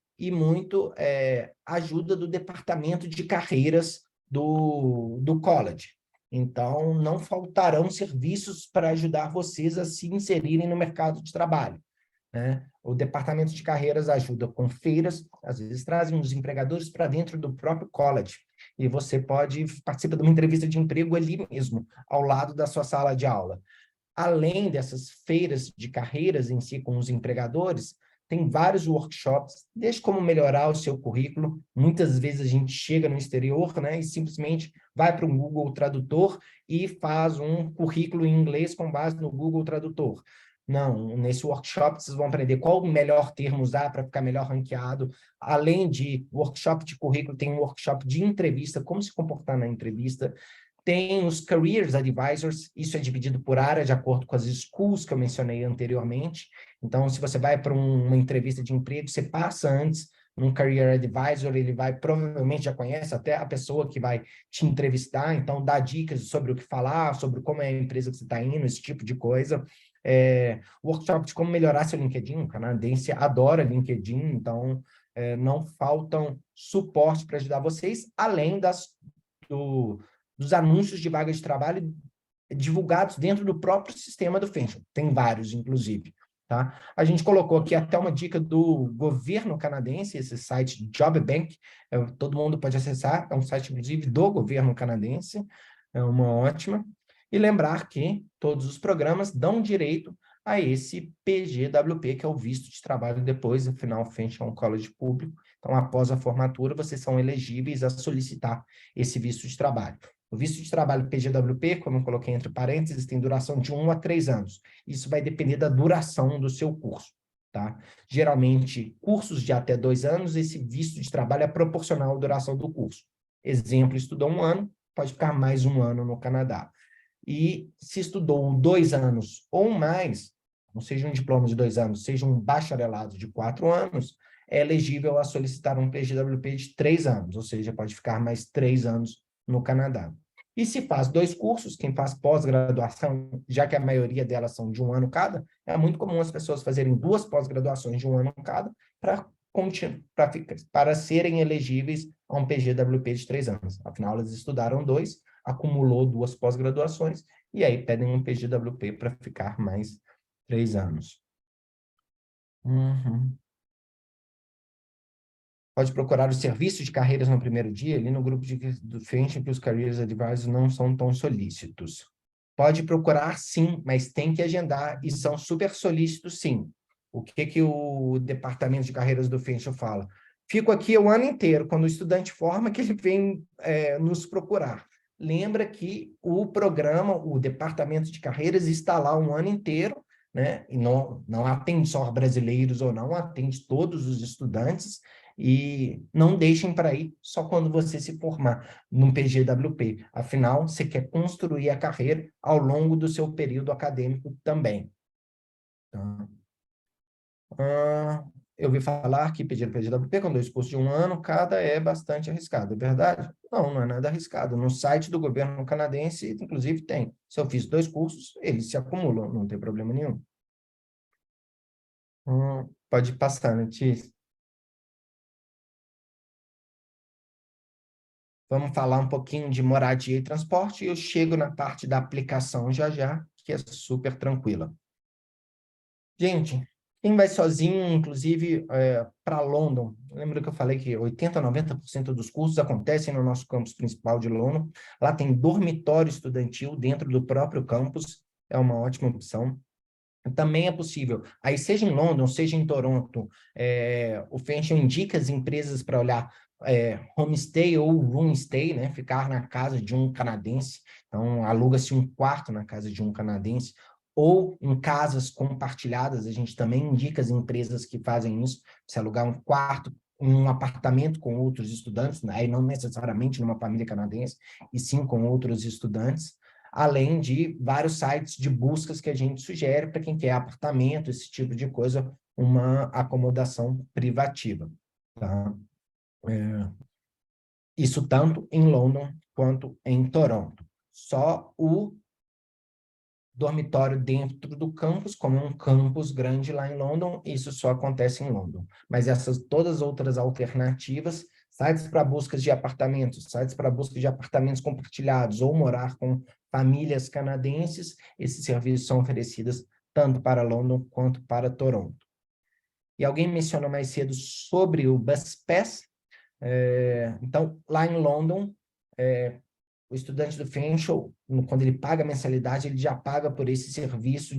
ajuda do departamento de carreiras do college. Então, não faltarão serviços para ajudar vocês a se inserirem no mercado de trabalho, né? O departamento de carreiras ajuda com feiras, às vezes trazem os empregadores para dentro do próprio college, e você pode participar de uma entrevista de emprego ali mesmo, ao lado da sua sala de aula. Além dessas feiras de carreiras em si com os empregadores, tem vários workshops, desde como melhorar o seu currículo. Muitas vezes a gente chega no exterior, né, e simplesmente vai para um Google Tradutor e faz um currículo em inglês com base no Google Tradutor. Não, nesse workshop vocês vão aprender qual o melhor termo usar para ficar melhor ranqueado. Além de workshop de currículo, tem um workshop de entrevista, como se comportar na entrevista. Tem os Careers Advisors, isso é dividido por área, de acordo com as schools que eu mencionei anteriormente. Então, se você vai para uma entrevista de emprego, você passa antes num Career Advisor, ele vai, provavelmente já conhece até a pessoa que vai te entrevistar, então dá dicas sobre o que falar, sobre como é a empresa que você está indo, esse tipo de coisa. Workshop de como melhorar seu LinkedIn, o canadense adora LinkedIn, então não faltam suporte para ajudar vocês, além dos anúncios de vaga de trabalho divulgados dentro do próprio sistema do Fanshawe. Tem vários, inclusive. Tá? A gente colocou aqui até uma dica do governo canadense, esse site Job Bank, todo mundo pode acessar, é um site, inclusive, do governo canadense, é uma ótima. E lembrar que todos os programas dão direito a esse PGWP, que é o visto de trabalho depois, afinal, o Fanshawe é um college público, então, após a formatura, vocês são elegíveis a solicitar esse visto de trabalho. O visto de trabalho PGWP, como eu coloquei entre parênteses, tem duração de 1 a 3 anos. Isso vai depender da duração do seu curso, tá? Geralmente, cursos de até 2 anos, esse visto de trabalho é proporcional à duração do curso. Exemplo, estudou 1 ano, pode ficar mais 1 ano no Canadá. E se estudou 2 anos ou mais, não seja um diploma de 2 anos, seja um bacharelado de 4 anos, é elegível a solicitar um PGWP de 3 anos, ou seja, pode ficar mais 3 anos no Canadá. E se faz 2 cursos, quem faz pós-graduação, já que a maioria delas são de 1 ano cada, é muito comum as pessoas fazerem 2 pós-graduações de 1 ano cada para serem elegíveis a um PGWP de 3 anos. Afinal, elas estudaram 2, acumulou 2 pós-graduações, e aí pedem um PGWP para ficar mais 3 anos. Pode procurar o serviço de carreiras no primeiro dia, ali no grupo do frente, que os Careers Advisors não são tão solícitos. Pode procurar, sim, mas tem que agendar, e são super solícitos, sim. O que o departamento de carreiras do Fenchel fala? Fico aqui o ano inteiro, quando o estudante forma, que ele vem nos procurar. Lembra que o programa, o departamento de carreiras está lá um ano inteiro, né? E não atende só brasileiros ou não, atende todos os estudantes, e não deixem para ir só quando você se formar no PGWP. Afinal, você quer construir a carreira ao longo do seu período acadêmico também. Então, eu ouvi falar que pedir PGWP com 2 cursos de 1 ano cada é bastante arriscado, é verdade? Não é nada arriscado. No site do governo canadense, inclusive, tem. Se eu fiz 2 cursos, eles se acumulam, não tem problema nenhum. Pode passar, Letícia. Vamos falar um pouquinho de moradia e transporte, e eu chego na parte da aplicação já, que é super tranquila. Gente, quem vai sozinho, inclusive, para London, lembra que eu falei que 80% a 90% dos cursos acontecem no nosso campus principal de London. Lá tem dormitório estudantil dentro do próprio campus, é uma ótima opção. Também é possível, aí seja em London, seja em Toronto, o Fenchel indica as empresas para olhar homestay ou room stay, né? Ficar na casa de um canadense. Então, aluga-se um quarto na casa de um canadense, ou em casas compartilhadas, a gente também indica as empresas que fazem isso, se alugar um quarto, um apartamento com outros estudantes, né? Aí não necessariamente numa família canadense, e sim com outros estudantes, além de vários sites de buscas que a gente sugere para quem quer apartamento, esse tipo de coisa, uma acomodação privativa. Tá? Isso tanto em London quanto em Toronto. Só o dormitório dentro do campus, como é um campus grande lá em London, isso só acontece em London. Mas todas as outras alternativas, sites para buscas de apartamentos, sites para busca de apartamentos compartilhados, ou morar com famílias canadenses, esses serviços são oferecidos tanto para London quanto para Toronto. E alguém mencionou mais cedo sobre o BusPass. Então, lá em London, o estudante do Fenchel, quando ele paga a mensalidade, ele já paga por esse serviço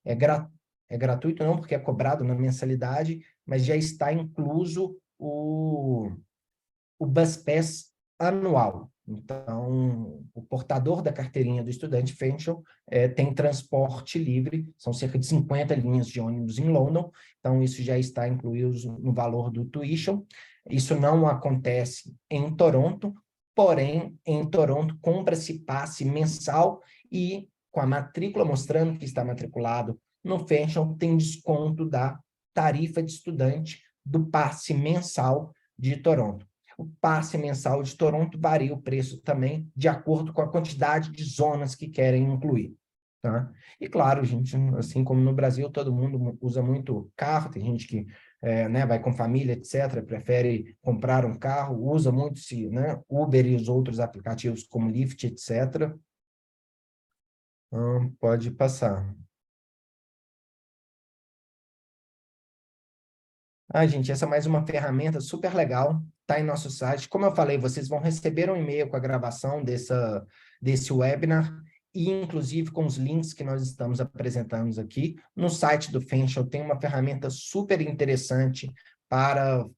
é gratuito não, porque é cobrado na mensalidade, mas já está incluso o BusPass anual. Então, o portador da carteirinha do estudante Fenchel tem transporte livre, são cerca de 50 linhas de ônibus em London, então isso já está incluído no valor do tuition. Isso não acontece em Toronto, porém, em Toronto, compra-se passe mensal e, com a matrícula mostrando que está matriculado no Fenchel, tem desconto da tarifa de estudante do passe mensal de Toronto. O passe mensal de Toronto varia o preço também de acordo com a quantidade de zonas que querem incluir. Tá? E claro, gente, assim como no Brasil, todo mundo usa muito carro, tem gente que vai com família, etc., prefere comprar um carro, usa muito Uber e os outros aplicativos como Lyft, etc. Pode passar. Gente, essa é mais uma ferramenta super legal, está em nosso site. Como eu falei, vocês vão receber um e-mail com a gravação desse webinar, e inclusive com os links que nós estamos apresentando aqui. No site do Fenchel tem uma ferramenta super interessante para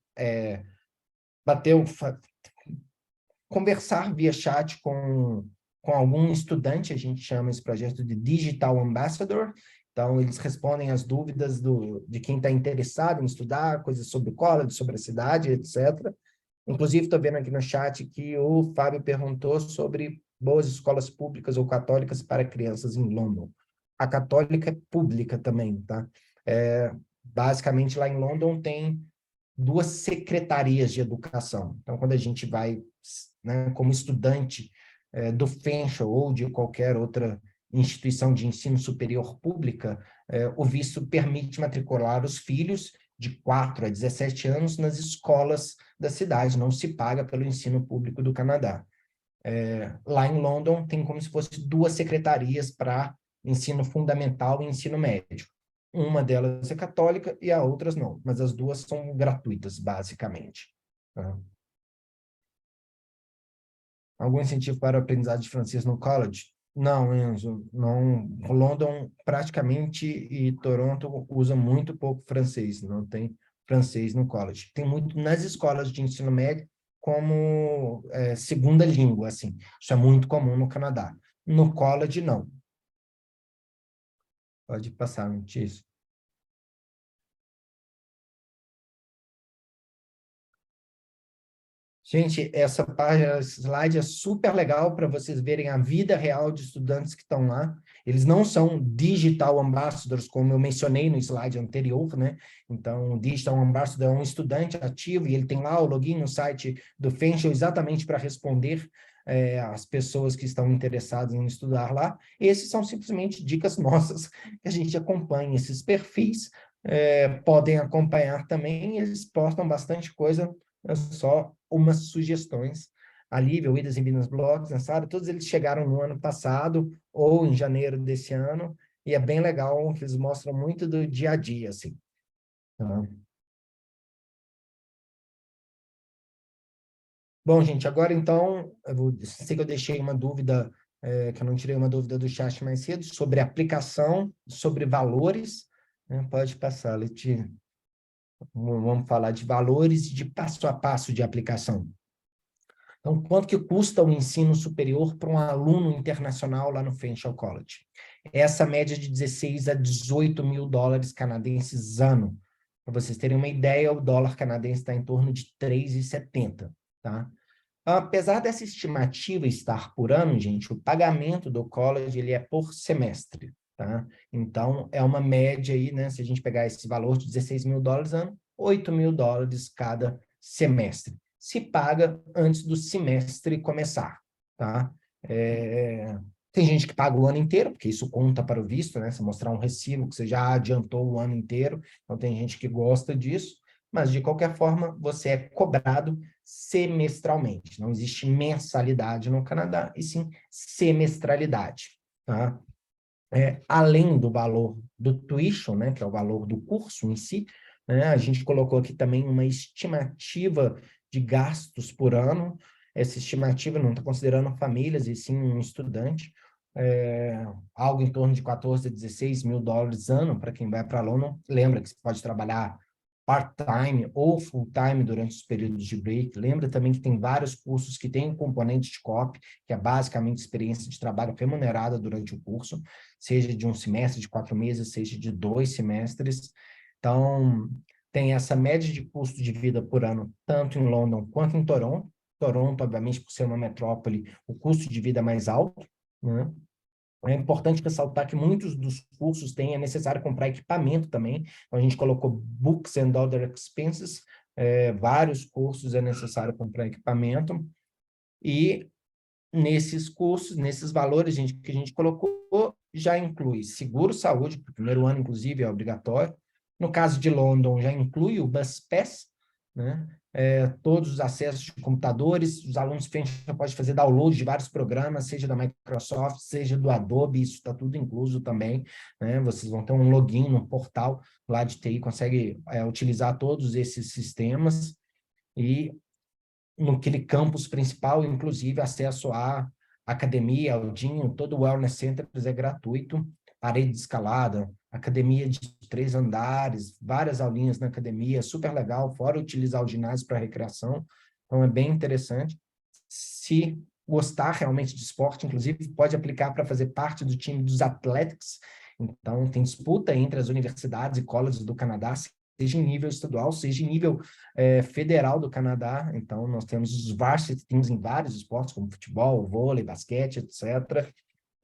conversar via chat com algum estudante. A gente chama esse projeto de Digital Ambassador. Então, eles respondem as dúvidas de quem está interessado em estudar, coisas sobre o college, sobre a cidade, etc. Inclusive, estou vendo aqui no chat que o Fábio perguntou sobre boas escolas públicas ou católicas para crianças em London. A católica é pública também, tá? Basicamente, lá em London tem 2 secretarias de educação. Então, quando a gente vai, como estudante do Fenchel ou de qualquer outra instituição de ensino superior pública, o visto permite matricular os filhos de 4 a 17 anos nas escolas da cidade, não se paga pelo ensino público do Canadá. Lá em London tem como se fosse 2 secretarias para ensino fundamental e ensino médio. Uma delas é católica e a outras não, mas as 2 são gratuitas, basicamente. Tá? Algum incentivo para o aprendizado de francês no college? Não, Enzo, não. London praticamente e Toronto usa muito pouco francês, não tem francês no college. Tem muito nas escolas de ensino médio como segunda língua, assim. Isso é muito comum no Canadá. No college, não. Pode passar, Notícia. Gente, essa página, esse slide é super legal para vocês verem a vida real de estudantes que estão lá. Eles não são digital ambassadors, como eu mencionei no slide anterior, né? Então, o digital ambassador é um estudante ativo e ele tem lá o login no site do Fenchel exatamente para responder às pessoas que estão interessadas em estudar lá. Esses são simplesmente dicas nossas que a gente acompanha. Esses perfis podem acompanhar também, eles postam bastante coisa, só umas sugestões. A Lívia, o Idas em Business Blogs, Sara, todos eles chegaram no ano passado ou em janeiro desse ano, e é bem legal que eles mostram muito do dia a dia, assim. Tá? Bom, gente, agora então, sei que eu deixei uma dúvida, que eu não tirei uma dúvida do chat mais cedo, sobre aplicação, sobre valores, né? Pode passar, Letícia. Vamos falar de valores e de passo a passo de aplicação. Então, quanto que custa o ensino superior para um aluno internacional lá no Fenchel College? Essa média de 16 a 18 mil dólares canadenses ano. Para vocês terem uma ideia, o dólar canadense está em torno de 3,70, tá? Apesar dessa estimativa estar por ano, gente, o pagamento do college ele é por semestre, tá? Então, é uma média aí, né? Se a gente pegar esse valor de 16 mil dólares ano, 8 mil dólares cada semestre. Se paga antes do semestre começar, tá? Tem gente que paga o ano inteiro, porque isso conta para o visto, né? Se mostrar um recibo que você já adiantou o ano inteiro, então tem gente que gosta disso, mas de qualquer forma, você é cobrado semestralmente. Não existe mensalidade no Canadá, e sim semestralidade, tá? Além do valor do tuition, né, que é o valor do curso em si, né, a gente colocou aqui também uma estimativa de gastos por ano. Essa estimativa não está considerando famílias, e sim um estudante, algo em torno de 14 a 16 mil dólares ano para quem vai para London. Lembra que você pode trabalhar part-time ou full-time durante os períodos de break. Lembra também que tem vários cursos que têm um componente de COP, que é basicamente experiência de trabalho remunerada durante o curso, seja de um semestre, de 4 meses, seja de 2 semestres. Então, tem essa média de custo de vida por ano, tanto em London quanto em Toronto. Toronto, obviamente, por ser uma metrópole, o custo de vida é mais alto, né? É importante ressaltar que muitos dos cursos têm, é necessário comprar equipamento também. Então, a gente colocou books and other expenses, vários cursos é necessário comprar equipamento. E nesses cursos, nesses valores que a gente colocou, já inclui seguro-saúde, para o primeiro ano, inclusive, é obrigatório. No caso de London, já inclui o Bus Pass, né? Todos os acessos de computadores, os alunos podem fazer download de vários programas, seja da Microsoft, seja do Adobe, isso está tudo incluso também, né? Vocês vão ter um login no portal lá de TI, consegue utilizar todos esses sistemas, e no aquele campus principal, inclusive, acesso à academia, ao Dinho, todo o Wellness Center é gratuito, parede de escalada, academia de 3 andares, várias aulinhas na academia, super legal, fora utilizar o ginásio para recreação, então é bem interessante. Se gostar realmente de esporte, inclusive, pode aplicar para fazer parte do time dos Athletics, então tem disputa entre as universidades e colleges do Canadá, seja em nível estadual, seja em nível federal do Canadá. Então, nós temos os varsity teams em vários esportes, como futebol, vôlei, basquete, etc.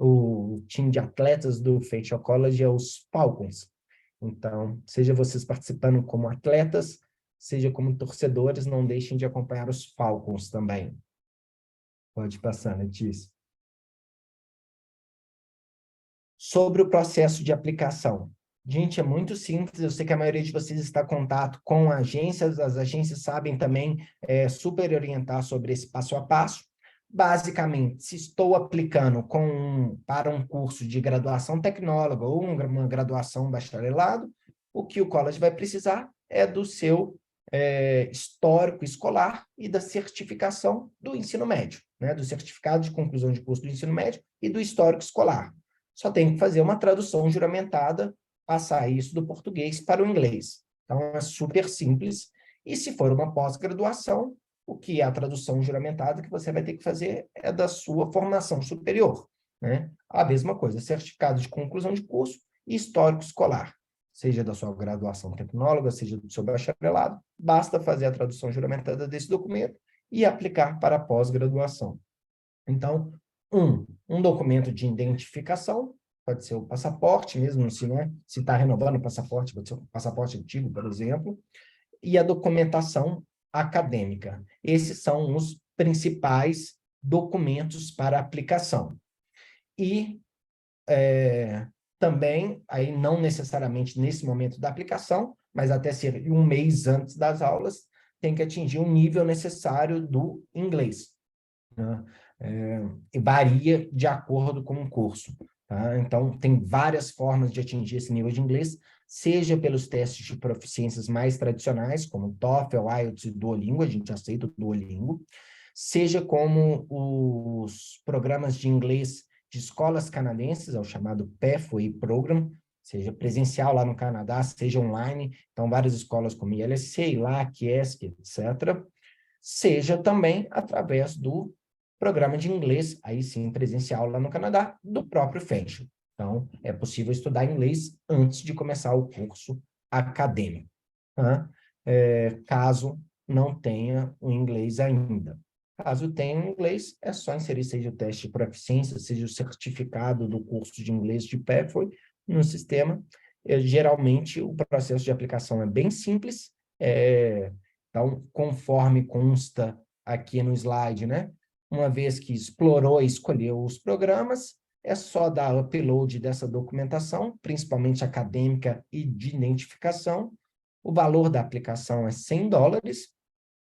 O time de atletas do Fenchel College é os Falcons. Então, seja vocês participando como atletas, seja como torcedores, não deixem de acompanhar os Falcons também. Pode passar, Letícia. Sobre o processo de aplicação. Gente, é muito simples, eu sei que a maioria de vocês está em contato com agências, as agências sabem também super orientar sobre esse passo a passo. Basicamente, se estou aplicando para um curso de graduação tecnóloga ou uma graduação bacharelado, o que o college vai precisar é do seu histórico escolar e da certificação do ensino médio, né? Do certificado de conclusão de curso do ensino médio e do histórico escolar. Só tem que fazer uma tradução juramentada, passar isso do português para o inglês. Então, é super simples. E se for uma pós-graduação, o que é a tradução juramentada que você vai ter que fazer é da sua formação superior, né? A mesma coisa, certificado de conclusão de curso e histórico escolar, seja da sua graduação tecnóloga, seja do seu bacharelado, basta fazer a tradução juramentada desse documento e aplicar para a pós-graduação. Então, um documento de identificação, pode ser o passaporte mesmo, se está renovando o passaporte, pode ser o passaporte antigo, por exemplo, e a documentação acadêmica. Esses são os principais documentos para aplicação. E também, aí não necessariamente nesse momento da aplicação, mas até ser um mês antes das aulas, tem que atingir o nível necessário do inglês, né? E varia de acordo com o curso, tá? Então, tem várias formas de atingir esse nível de inglês, seja pelos testes de proficiências mais tradicionais, como TOEFL, IELTS e Duolingo, a gente aceita o Duolingo, seja como os programas de inglês de escolas canadenses, é o chamado Pathway Program, seja presencial lá no Canadá, seja online, então várias escolas como ILSC, LAC, ESC, etc., seja também através do programa de inglês, aí sim, presencial lá no Canadá, do próprio Fenchel. Então, é possível estudar inglês antes de começar o curso acadêmico, tá? Caso não tenha o inglês ainda. Caso tenha o inglês, é só inserir seja o teste de proficiência, seja o certificado do curso de inglês de Pathway no sistema. Geralmente, o processo de aplicação é bem simples, então, conforme consta aqui no slide, né? Uma vez que explorou e escolheu os programas, é só dar upload dessa documentação, principalmente acadêmica e de identificação. O valor da aplicação é $100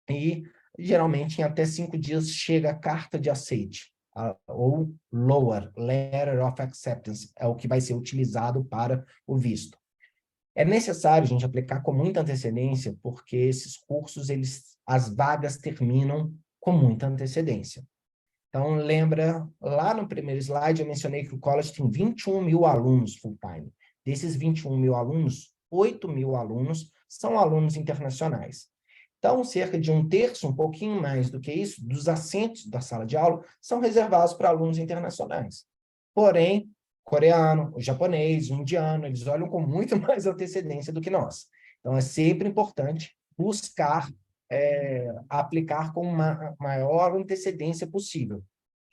e, geralmente, em até 5 dias chega a carta de aceite, ou LOAR, Letter of Acceptance, é o que vai ser utilizado para o visto. É necessário, gente, aplicar com muita antecedência, porque esses cursos, as vagas terminam com muita antecedência. Então, lembra, lá no primeiro slide, eu mencionei que o college tem 21 mil alunos full-time. Desses 21 mil alunos, 8 mil alunos são alunos internacionais. Então, cerca de 1/3, um pouquinho mais do que isso, dos assentos da sala de aula são reservados para alunos internacionais. Porém, coreano, o japonês, o indiano, eles olham com muito mais antecedência do que nós. Então, é sempre importante buscar aplicar com uma maior antecedência possível.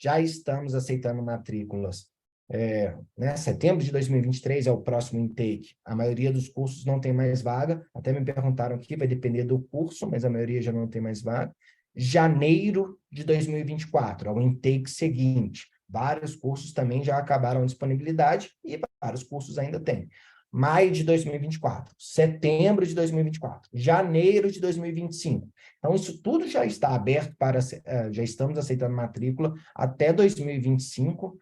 Já estamos aceitando matrículas. Setembro de 2023 é o próximo intake. A maioria dos cursos não tem mais vaga. Até me perguntaram aqui, vai depender do curso, mas a maioria já não tem mais vaga. Janeiro de 2024 é o intake seguinte. Vários cursos também já acabaram a disponibilidade e vários cursos ainda têm. Maio de 2024, setembro de 2024, janeiro de 2025. Então, isso tudo já está aberto já estamos aceitando matrícula até 2025,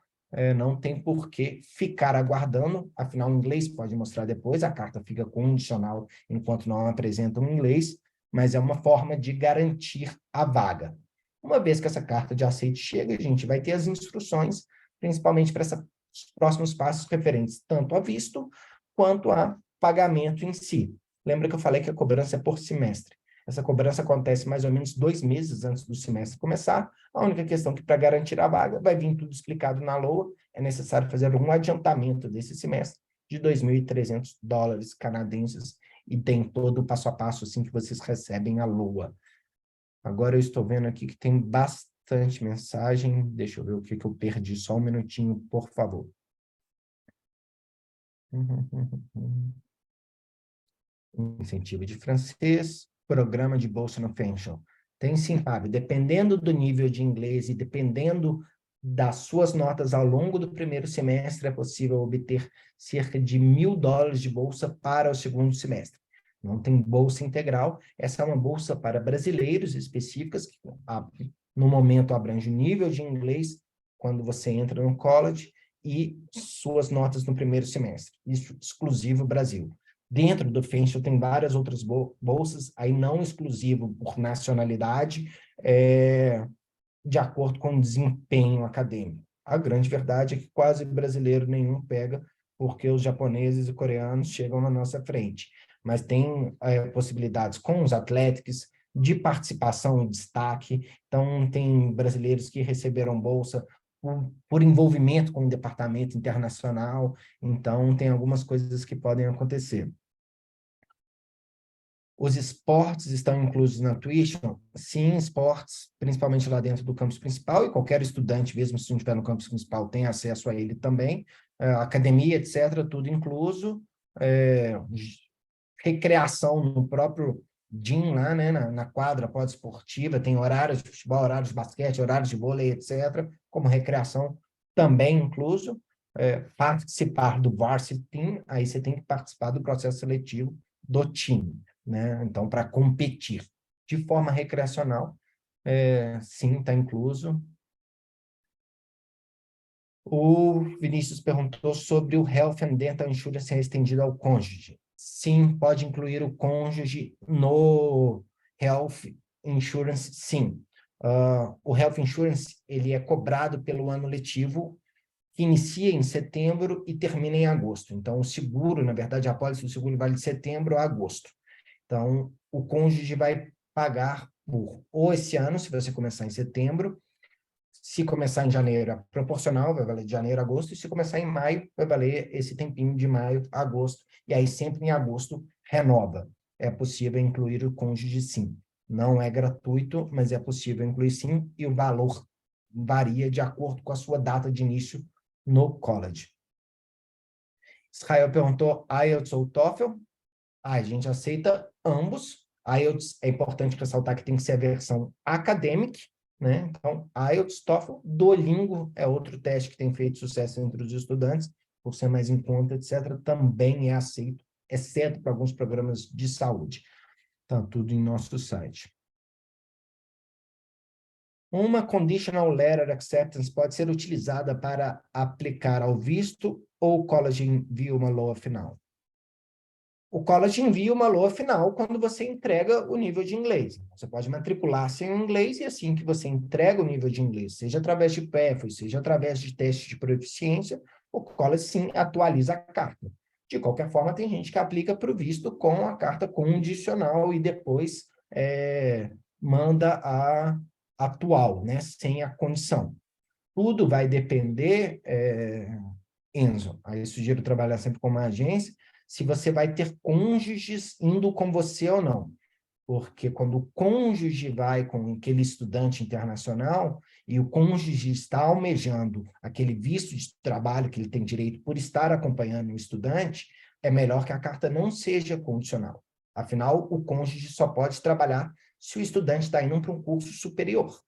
não tem por que ficar aguardando, afinal, o inglês pode mostrar depois, a carta fica condicional enquanto não apresenta um inglês, mas é uma forma de garantir a vaga. Uma vez que essa carta de aceite chega, a gente vai ter as instruções, principalmente para os próximos passos referentes tanto a visto, quanto a pagamento em si. Lembra que eu falei que a cobrança é por semestre. Essa cobrança acontece mais ou menos 2 meses antes do semestre começar. A única questão é que, para garantir a vaga, vai vir tudo explicado na LOA, é necessário fazer um adiantamento desse semestre de $2.300 canadenses, e tem todo o passo a passo assim que vocês recebem a LOA. Agora eu estou vendo aqui que tem bastante mensagem. Deixa eu ver o que eu perdi. Só um minutinho, por favor. Incentivo de francês, programa de bolsa no Fenchel. Tem sim, Fábio, dependendo do nível de inglês e dependendo das suas notas ao longo do primeiro semestre, é possível obter cerca de $1.000 de bolsa para o segundo semestre. Não tem bolsa integral, essa é uma bolsa para brasileiros específicas, que no momento abrange o nível de inglês quando você entra no college e suas notas no primeiro semestre, isso exclusivo Brasil. Dentro do Fenchel tem várias outras bolsas, aí não exclusivo por nacionalidade, de acordo com o desempenho acadêmico. A grande verdade é que quase brasileiro nenhum pega, porque os japoneses e coreanos chegam na nossa frente. Mas tem possibilidades com os atléticos de participação e destaque. Então, tem brasileiros que receberam bolsa por envolvimento com o departamento internacional. Então, tem algumas coisas que podem acontecer. Os esportes estão inclusos na tuition? Sim, esportes, principalmente lá dentro do campus principal, e qualquer estudante, mesmo se não estiver no campus principal, tem acesso a ele também. Academia, etc., tudo incluso. Recreação no próprio gym lá, né, na quadra pós-esportiva, tem horários de futebol, horários de basquete, horários de vôlei, etc., como recreação também incluso. Participar do varsity team, aí você tem que participar do processo seletivo do time, né? Então, para competir de forma recreacional, sim, está incluso. O Vinícius perguntou sobre o Health and Dental Insurance ser estendido ao cônjuge. Sim, pode incluir o cônjuge no Health Insurance, sim. O Health Insurance, ele é cobrado pelo ano letivo, que inicia em setembro e termina em agosto. Então, o seguro, na verdade, a apólice do seguro vale de setembro a agosto. Então, o cônjuge vai pagar ou esse ano, se você começar em setembro, se começar em janeiro, é proporcional, vai valer de janeiro a agosto, e se começar em maio, vai valer esse tempinho de maio a agosto, e aí sempre em agosto renova. É possível incluir o cônjuge, sim. Não é gratuito, mas é possível incluir sim, e o valor varia de acordo com a sua data de início no college. Israel perguntou, IELTS ou TOEFL? A gente aceita ambos. IELTS é importante ressaltar que tem que ser a versão acadêmica, né? Então, IELTS, TOEFL, Duolingo é outro teste que tem feito sucesso entre os estudantes, por ser mais em conta, etc., também é aceito, exceto para alguns programas de saúde. Tá tudo em nosso site. Uma conditional letter acceptance pode ser utilizada para aplicar ao visto ou o college envia uma LOA final? O college envia uma LOA final quando você entrega o nível de inglês. Você pode matricular-se em inglês e assim que você entrega o nível de inglês, seja através de TOEFL, seja através de teste de proficiência, o college sim atualiza a carta. De qualquer forma, tem gente que aplica para o visto com a carta condicional e depois manda a atual, né, sem a condição. Tudo vai depender, Enzo, aí eu sugiro trabalhar sempre com uma agência, se você vai ter cônjuges indo com você ou não. Porque quando o cônjuge vai com aquele estudante internacional e o cônjuge está almejando aquele visto de trabalho que ele tem direito por estar acompanhando o estudante, é melhor que a carta não seja condicional. Afinal, o cônjuge só pode trabalhar se o estudante está indo para um curso superior.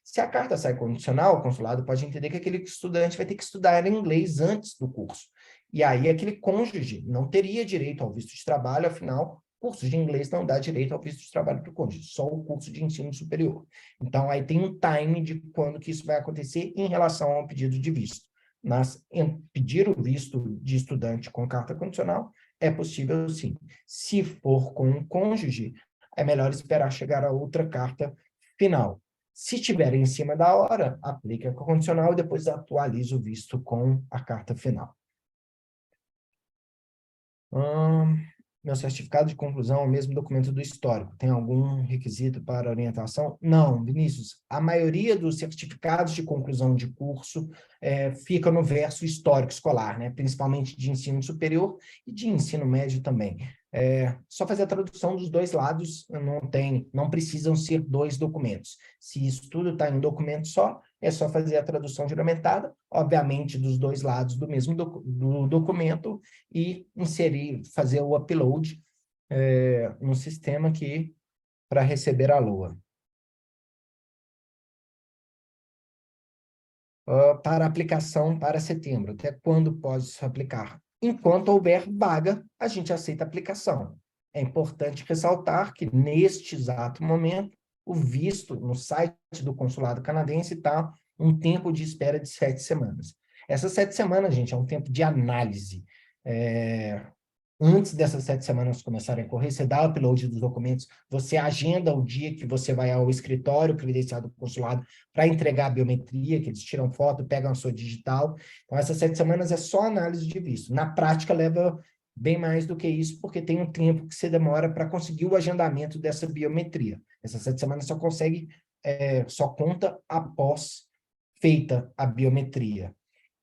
Se a carta sai condicional, o consulado pode entender que aquele estudante vai ter que estudar inglês antes do curso. E aí aquele cônjuge não teria direito ao visto de trabalho, afinal, curso de inglês não dá direito ao visto de trabalho para o cônjuge, só o curso de ensino superior. Então, aí tem um time de quando que isso vai acontecer em relação ao pedido de visto. Mas pedir o visto de estudante com carta condicional é possível sim. Se for com um cônjuge, é melhor esperar chegar a outra carta final. Se estiver em cima da hora, aplica com a condicional e depois atualiza o visto com a carta final. Meu certificado de conclusão é o mesmo documento do histórico. Tem algum requisito para orientação? Não, Vinícius. A maioria dos certificados de conclusão de curso fica no verso histórico escolar, né? Principalmente de ensino superior e de ensino médio também. Só fazer a tradução dos dois lados, não precisam ser dois documentos. Se isso tudo está em documento só, é só fazer a tradução juramentada, obviamente dos dois lados do mesmo do documento, e fazer o upload no sistema aqui para receber a LOA. para aplicação para setembro. Até quando pode se aplicar? Enquanto houver vaga, a gente aceita a aplicação. É importante ressaltar que, neste exato momento, o visto no site do consulado canadense está um tempo de espera de 7 semanas. Essas 7 semanas, gente, é um tempo de análise. Antes dessas 7 semanas começarem a correr, você dá o upload dos documentos, você agenda o dia que você vai ao escritório credenciado do consulado para entregar a biometria, que eles tiram foto, pegam a sua digital. Então, essas 7 semanas é só análise de visto. Na prática, leva bem mais do que isso, porque tem um tempo que você demora para conseguir o agendamento dessa biometria. Essas 7 semanas só só conta após feita a biometria.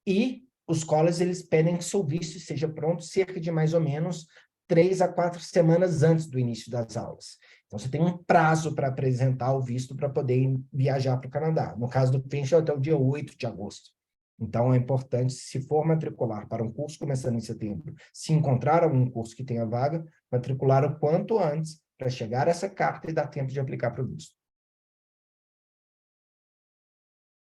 E os colleges, eles pedem que seu visto esteja pronto cerca de mais ou menos 3 a 4 semanas antes do início das aulas. Então, você tem um prazo para apresentar o visto para poder viajar para o Canadá. No caso do Finch, até o dia 8 de agosto. Então, é importante, se for matricular para um curso começando em setembro, se encontrar algum curso que tenha vaga, matricular o quanto antes para chegar essa carta e dar tempo de aplicar para o visto.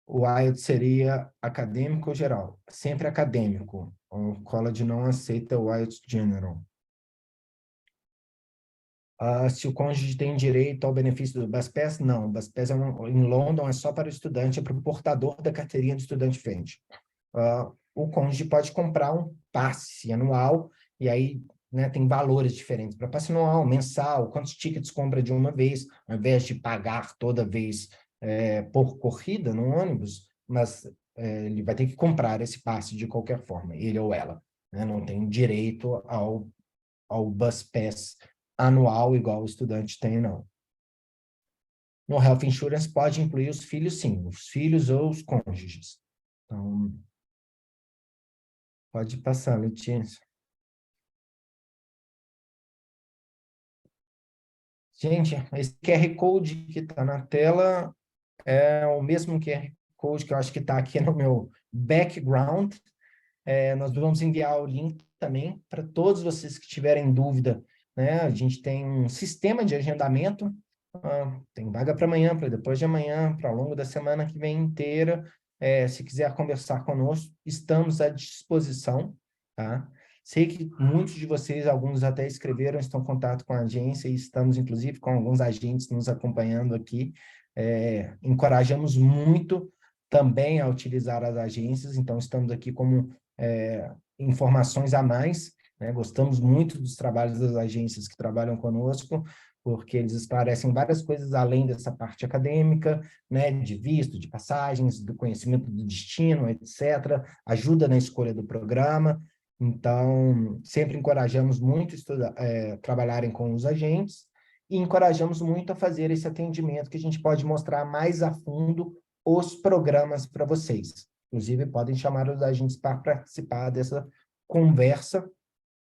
O IELTS seria acadêmico ou geral? Sempre acadêmico. O college não aceita o IELTS General. Se o cônjuge tem direito ao benefício do BusPass, não. O BusPass em London é só para o estudante, é para o portador da carteirinha do estudante Fend. O cônjuge pode comprar um passe anual, e aí, né, tem valores diferentes para passe anual, mensal, quantos tickets compra de uma vez, ao invés de pagar toda vez por corrida no ônibus, mas ele vai ter que comprar esse passe de qualquer forma, ele ou ela, né? Não tem direito ao BusPass anual igual o estudante tem, não. No Health Insurance pode incluir os filhos, sim, os filhos ou os cônjuges. Então, pode passar, Letícia. Gente, esse QR Code que está na tela é o mesmo QR Code que eu acho que está aqui no meu background. Nós vamos enviar o link também para todos vocês que tiverem dúvida, né? A gente tem um sistema de agendamento, tem vaga para amanhã, para depois de amanhã, para ao longo da semana que vem inteira. Se quiser conversar conosco, estamos à disposição, tá? Sei que muitos de vocês, alguns até escreveram, estão em contato com a agência e estamos, inclusive, com alguns agentes nos acompanhando aqui. Encorajamos muito também a utilizar as agências, então estamos aqui como informações a mais, né? Gostamos muito dos trabalhos das agências que trabalham conosco, porque eles esclarecem várias coisas além dessa parte acadêmica, né? De visto, de passagens, do conhecimento do destino, etc. Ajuda na escolha do programa. Então, sempre encorajamos muito trabalharem com os agentes e encorajamos muito a fazer esse atendimento que a gente pode mostrar mais a fundo os programas para vocês. Inclusive, podem chamar os agentes para participar dessa conversa.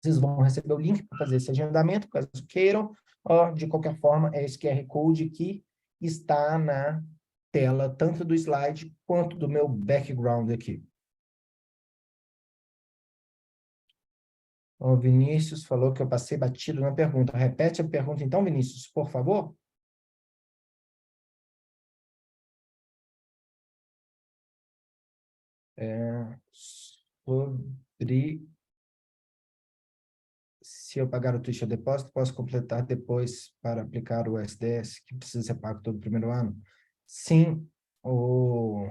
Vocês vão receber o link para fazer esse agendamento, caso queiram. De qualquer forma, é esse QR Code que está na tela, tanto do slide quanto do meu background aqui. O Vinícius falou que eu passei batido na pergunta. Repete a pergunta então, Vinícius, por favor. Sobre se eu pagar o tuition depósito, posso completar depois para aplicar o SDS, que precisa ser pago todo o primeiro ano? Sim, o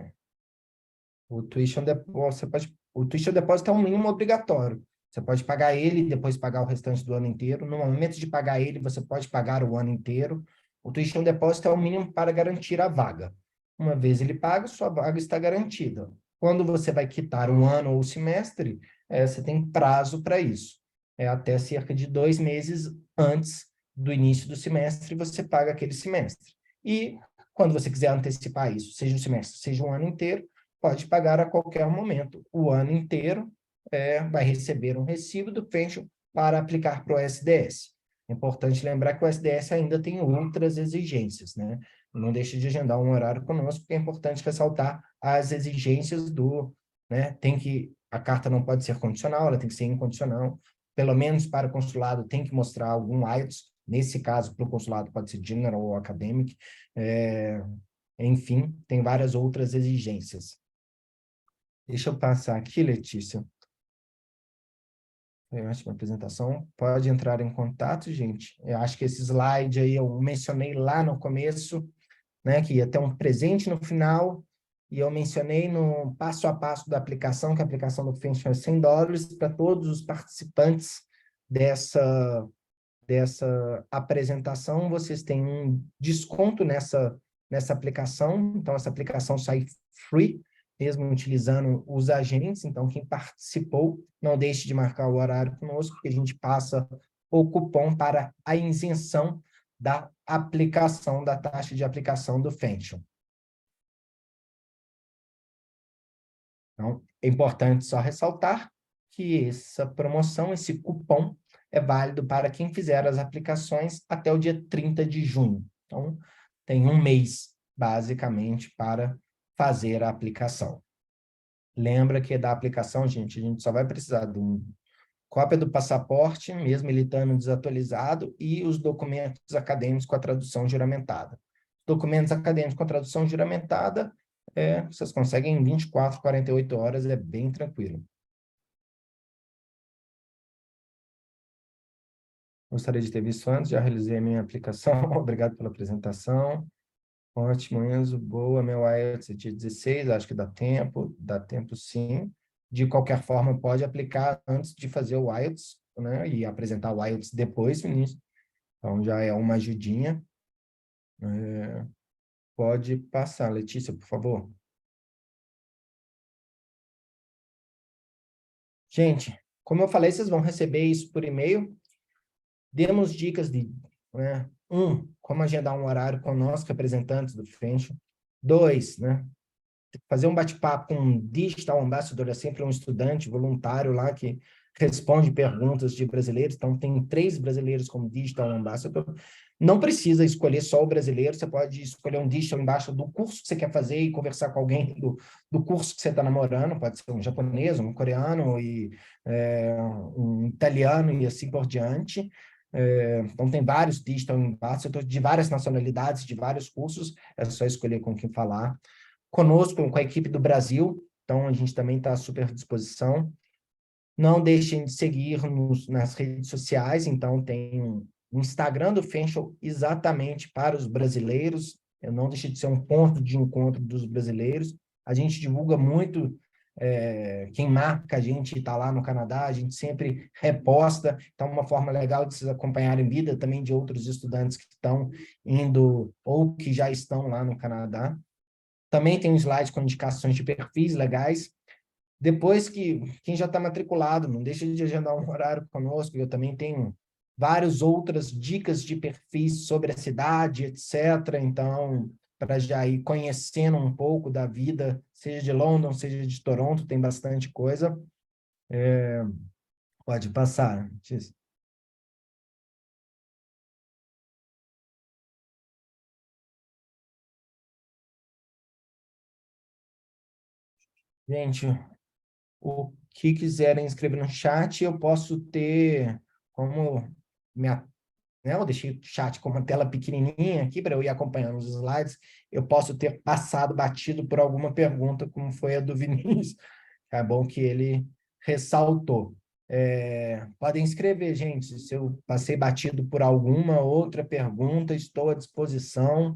tuition depósito, o tuition depósito é um mínimo obrigatório. Você pode pagar ele e depois pagar o restante do ano inteiro. No momento de pagar ele, você pode pagar o ano inteiro. O tuition depósito é o mínimo para garantir a vaga. Uma vez ele paga, sua vaga está garantida. Quando você vai quitar um ano ou semestre, você tem prazo para isso. Até cerca de 2 meses antes do início do semestre, você paga aquele semestre. E quando você quiser antecipar isso, seja um semestre, seja um ano inteiro, pode pagar a qualquer momento. O ano inteiro vai receber um recibo do pension para aplicar para o SDS. É importante lembrar que o SDS ainda tem outras exigências, né? Não deixe de agendar um horário conosco, porque é importante ressaltar as exigências né? A carta não pode ser condicional, ela tem que ser incondicional. Pelo menos para o consulado tem que mostrar algum IELTS. Nesse caso, para o consulado pode ser general ou academic. Enfim, tem várias outras exigências. Deixa eu passar aqui, Letícia. Foi uma ótima apresentação. Pode entrar em contato, gente. Eu acho que esse slide aí eu mencionei lá no começo, né, que ia ter um presente no final, e eu mencionei no passo a passo da aplicação, que a aplicação do Fenchel é $100 para todos os participantes dessa apresentação. Vocês têm um desconto nessa aplicação, então essa aplicação sai free, mesmo utilizando os agentes. Então quem participou, não deixe de marcar o horário conosco, porque a gente passa o cupom para a isenção da aplicação, da taxa de aplicação do Fenchel. Então, é importante só ressaltar que essa promoção, esse cupom, é válido para quem fizer as aplicações até o dia 30 de junho. Então, tem um mês, basicamente, para fazer a aplicação. Lembra que da aplicação, gente, a gente só vai precisar de uma cópia do passaporte, mesmo ele estando desatualizado, e os documentos acadêmicos com a tradução juramentada. Documentos acadêmicos com a tradução juramentada, vocês conseguem em 24, 48 horas, é bem tranquilo. Gostaria de ter visto antes, já realizei a minha aplicação. Obrigado pela apresentação. Ótimo, Enzo. Boa, meu IELTS é dia 16, acho que dá tempo sim. De qualquer forma, pode aplicar antes de fazer o IELTS, né? E apresentar o IELTS depois, Vinícius. Então, já é uma ajudinha. Pode passar, Letícia, por favor. Gente, como eu falei, vocês vão receber isso por e-mail. Demos dicas de, né? Como agendar um horário conosco, representantes do Fenchel. 2, né? Fazer um bate-papo com um Digital Ambassador, é sempre um estudante voluntário lá que responde perguntas de brasileiros. Então, tem 3 brasileiros como Digital Ambassador. Não precisa escolher só o brasileiro, você pode escolher um Digital Ambassador do curso que você quer fazer e conversar com alguém do curso que você está namorando, pode ser um japonês, um coreano, um italiano e assim por diante. Então, tem vários Digital Ambassadors de várias nacionalidades, de vários cursos, é só escolher com quem falar. Conosco, com a equipe do Brasil, então a gente também está à super disposição. Não deixem de seguir nas redes sociais, então tem um Instagram do Fenchel exatamente para os brasileiros, não deixa de ser um ponto de encontro dos brasileiros. A gente divulga muito, quem marca a gente está lá no Canadá, a gente sempre reposta, então uma forma legal de vocês acompanharem a vida também de outros estudantes que estão indo ou que já estão lá no Canadá. Também tem um slide com indicações de perfis legais. Depois que quem já está matriculado, não deixa de agendar um horário conosco, eu também tenho várias outras dicas de perfis sobre a cidade, etc. Então, para já ir conhecendo um pouco da vida, seja de London, seja de Toronto, tem bastante coisa. Pode passar. Gente, o que quiserem escrever no chat, eu posso ter como minha, né? Eu deixei o chat com uma tela pequenininha aqui para eu ir acompanhando os slides. Eu posso ter passado batido por alguma pergunta, como foi a do Vinícius. É bom que ele ressaltou. Podem escrever, gente. Se eu passei batido por alguma outra pergunta, estou à disposição.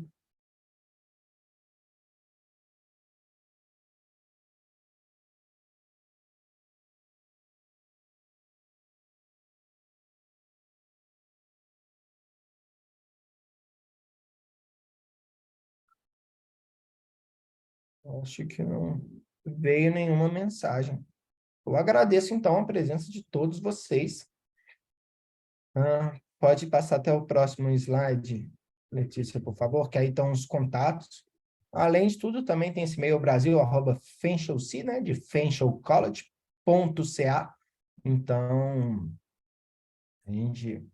Acho que não veio nenhuma mensagem. Eu agradeço, então, a presença de todos vocês. Pode passar até o próximo slide, Letícia, por favor, que aí estão os contatos. Além de tudo, também tem esse e-mail brasil@fenchelc, né, de fenchelcollege.ca. Então, a gente,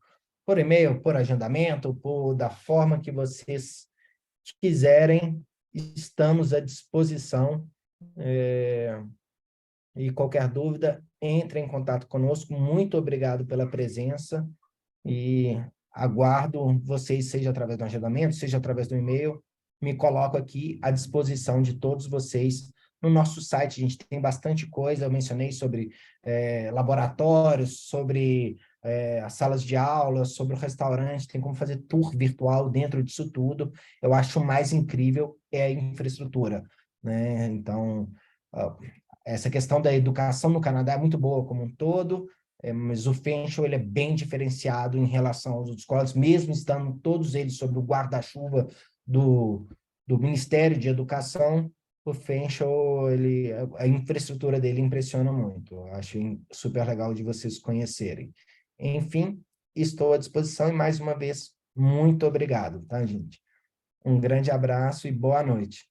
por e-mail, por agendamento, da forma que vocês quiserem, estamos à disposição. E qualquer dúvida, entre em contato conosco. Muito obrigado pela presença e aguardo vocês, seja através do agendamento, seja através do e-mail. Me coloco aqui à disposição de todos vocês No nosso site a gente tem bastante coisa, eu mencionei sobre laboratórios, sobre as salas de aula, sobre o restaurante, tem como fazer tour virtual dentro disso tudo. Eu acho o mais incrível é a infraestrutura, né? Então, essa questão da educação no Canadá é muito boa como um todo, mas o Feng Shui ele é bem diferenciado em relação aos outros colégios, mesmo estando todos eles sob o guarda-chuva do Ministério de Educação. O Feng Shui, a infraestrutura dele impressiona muito. Eu acho super legal de vocês conhecerem. Enfim, estou à disposição e, mais uma vez, muito obrigado, tá, gente? Um grande abraço e boa noite.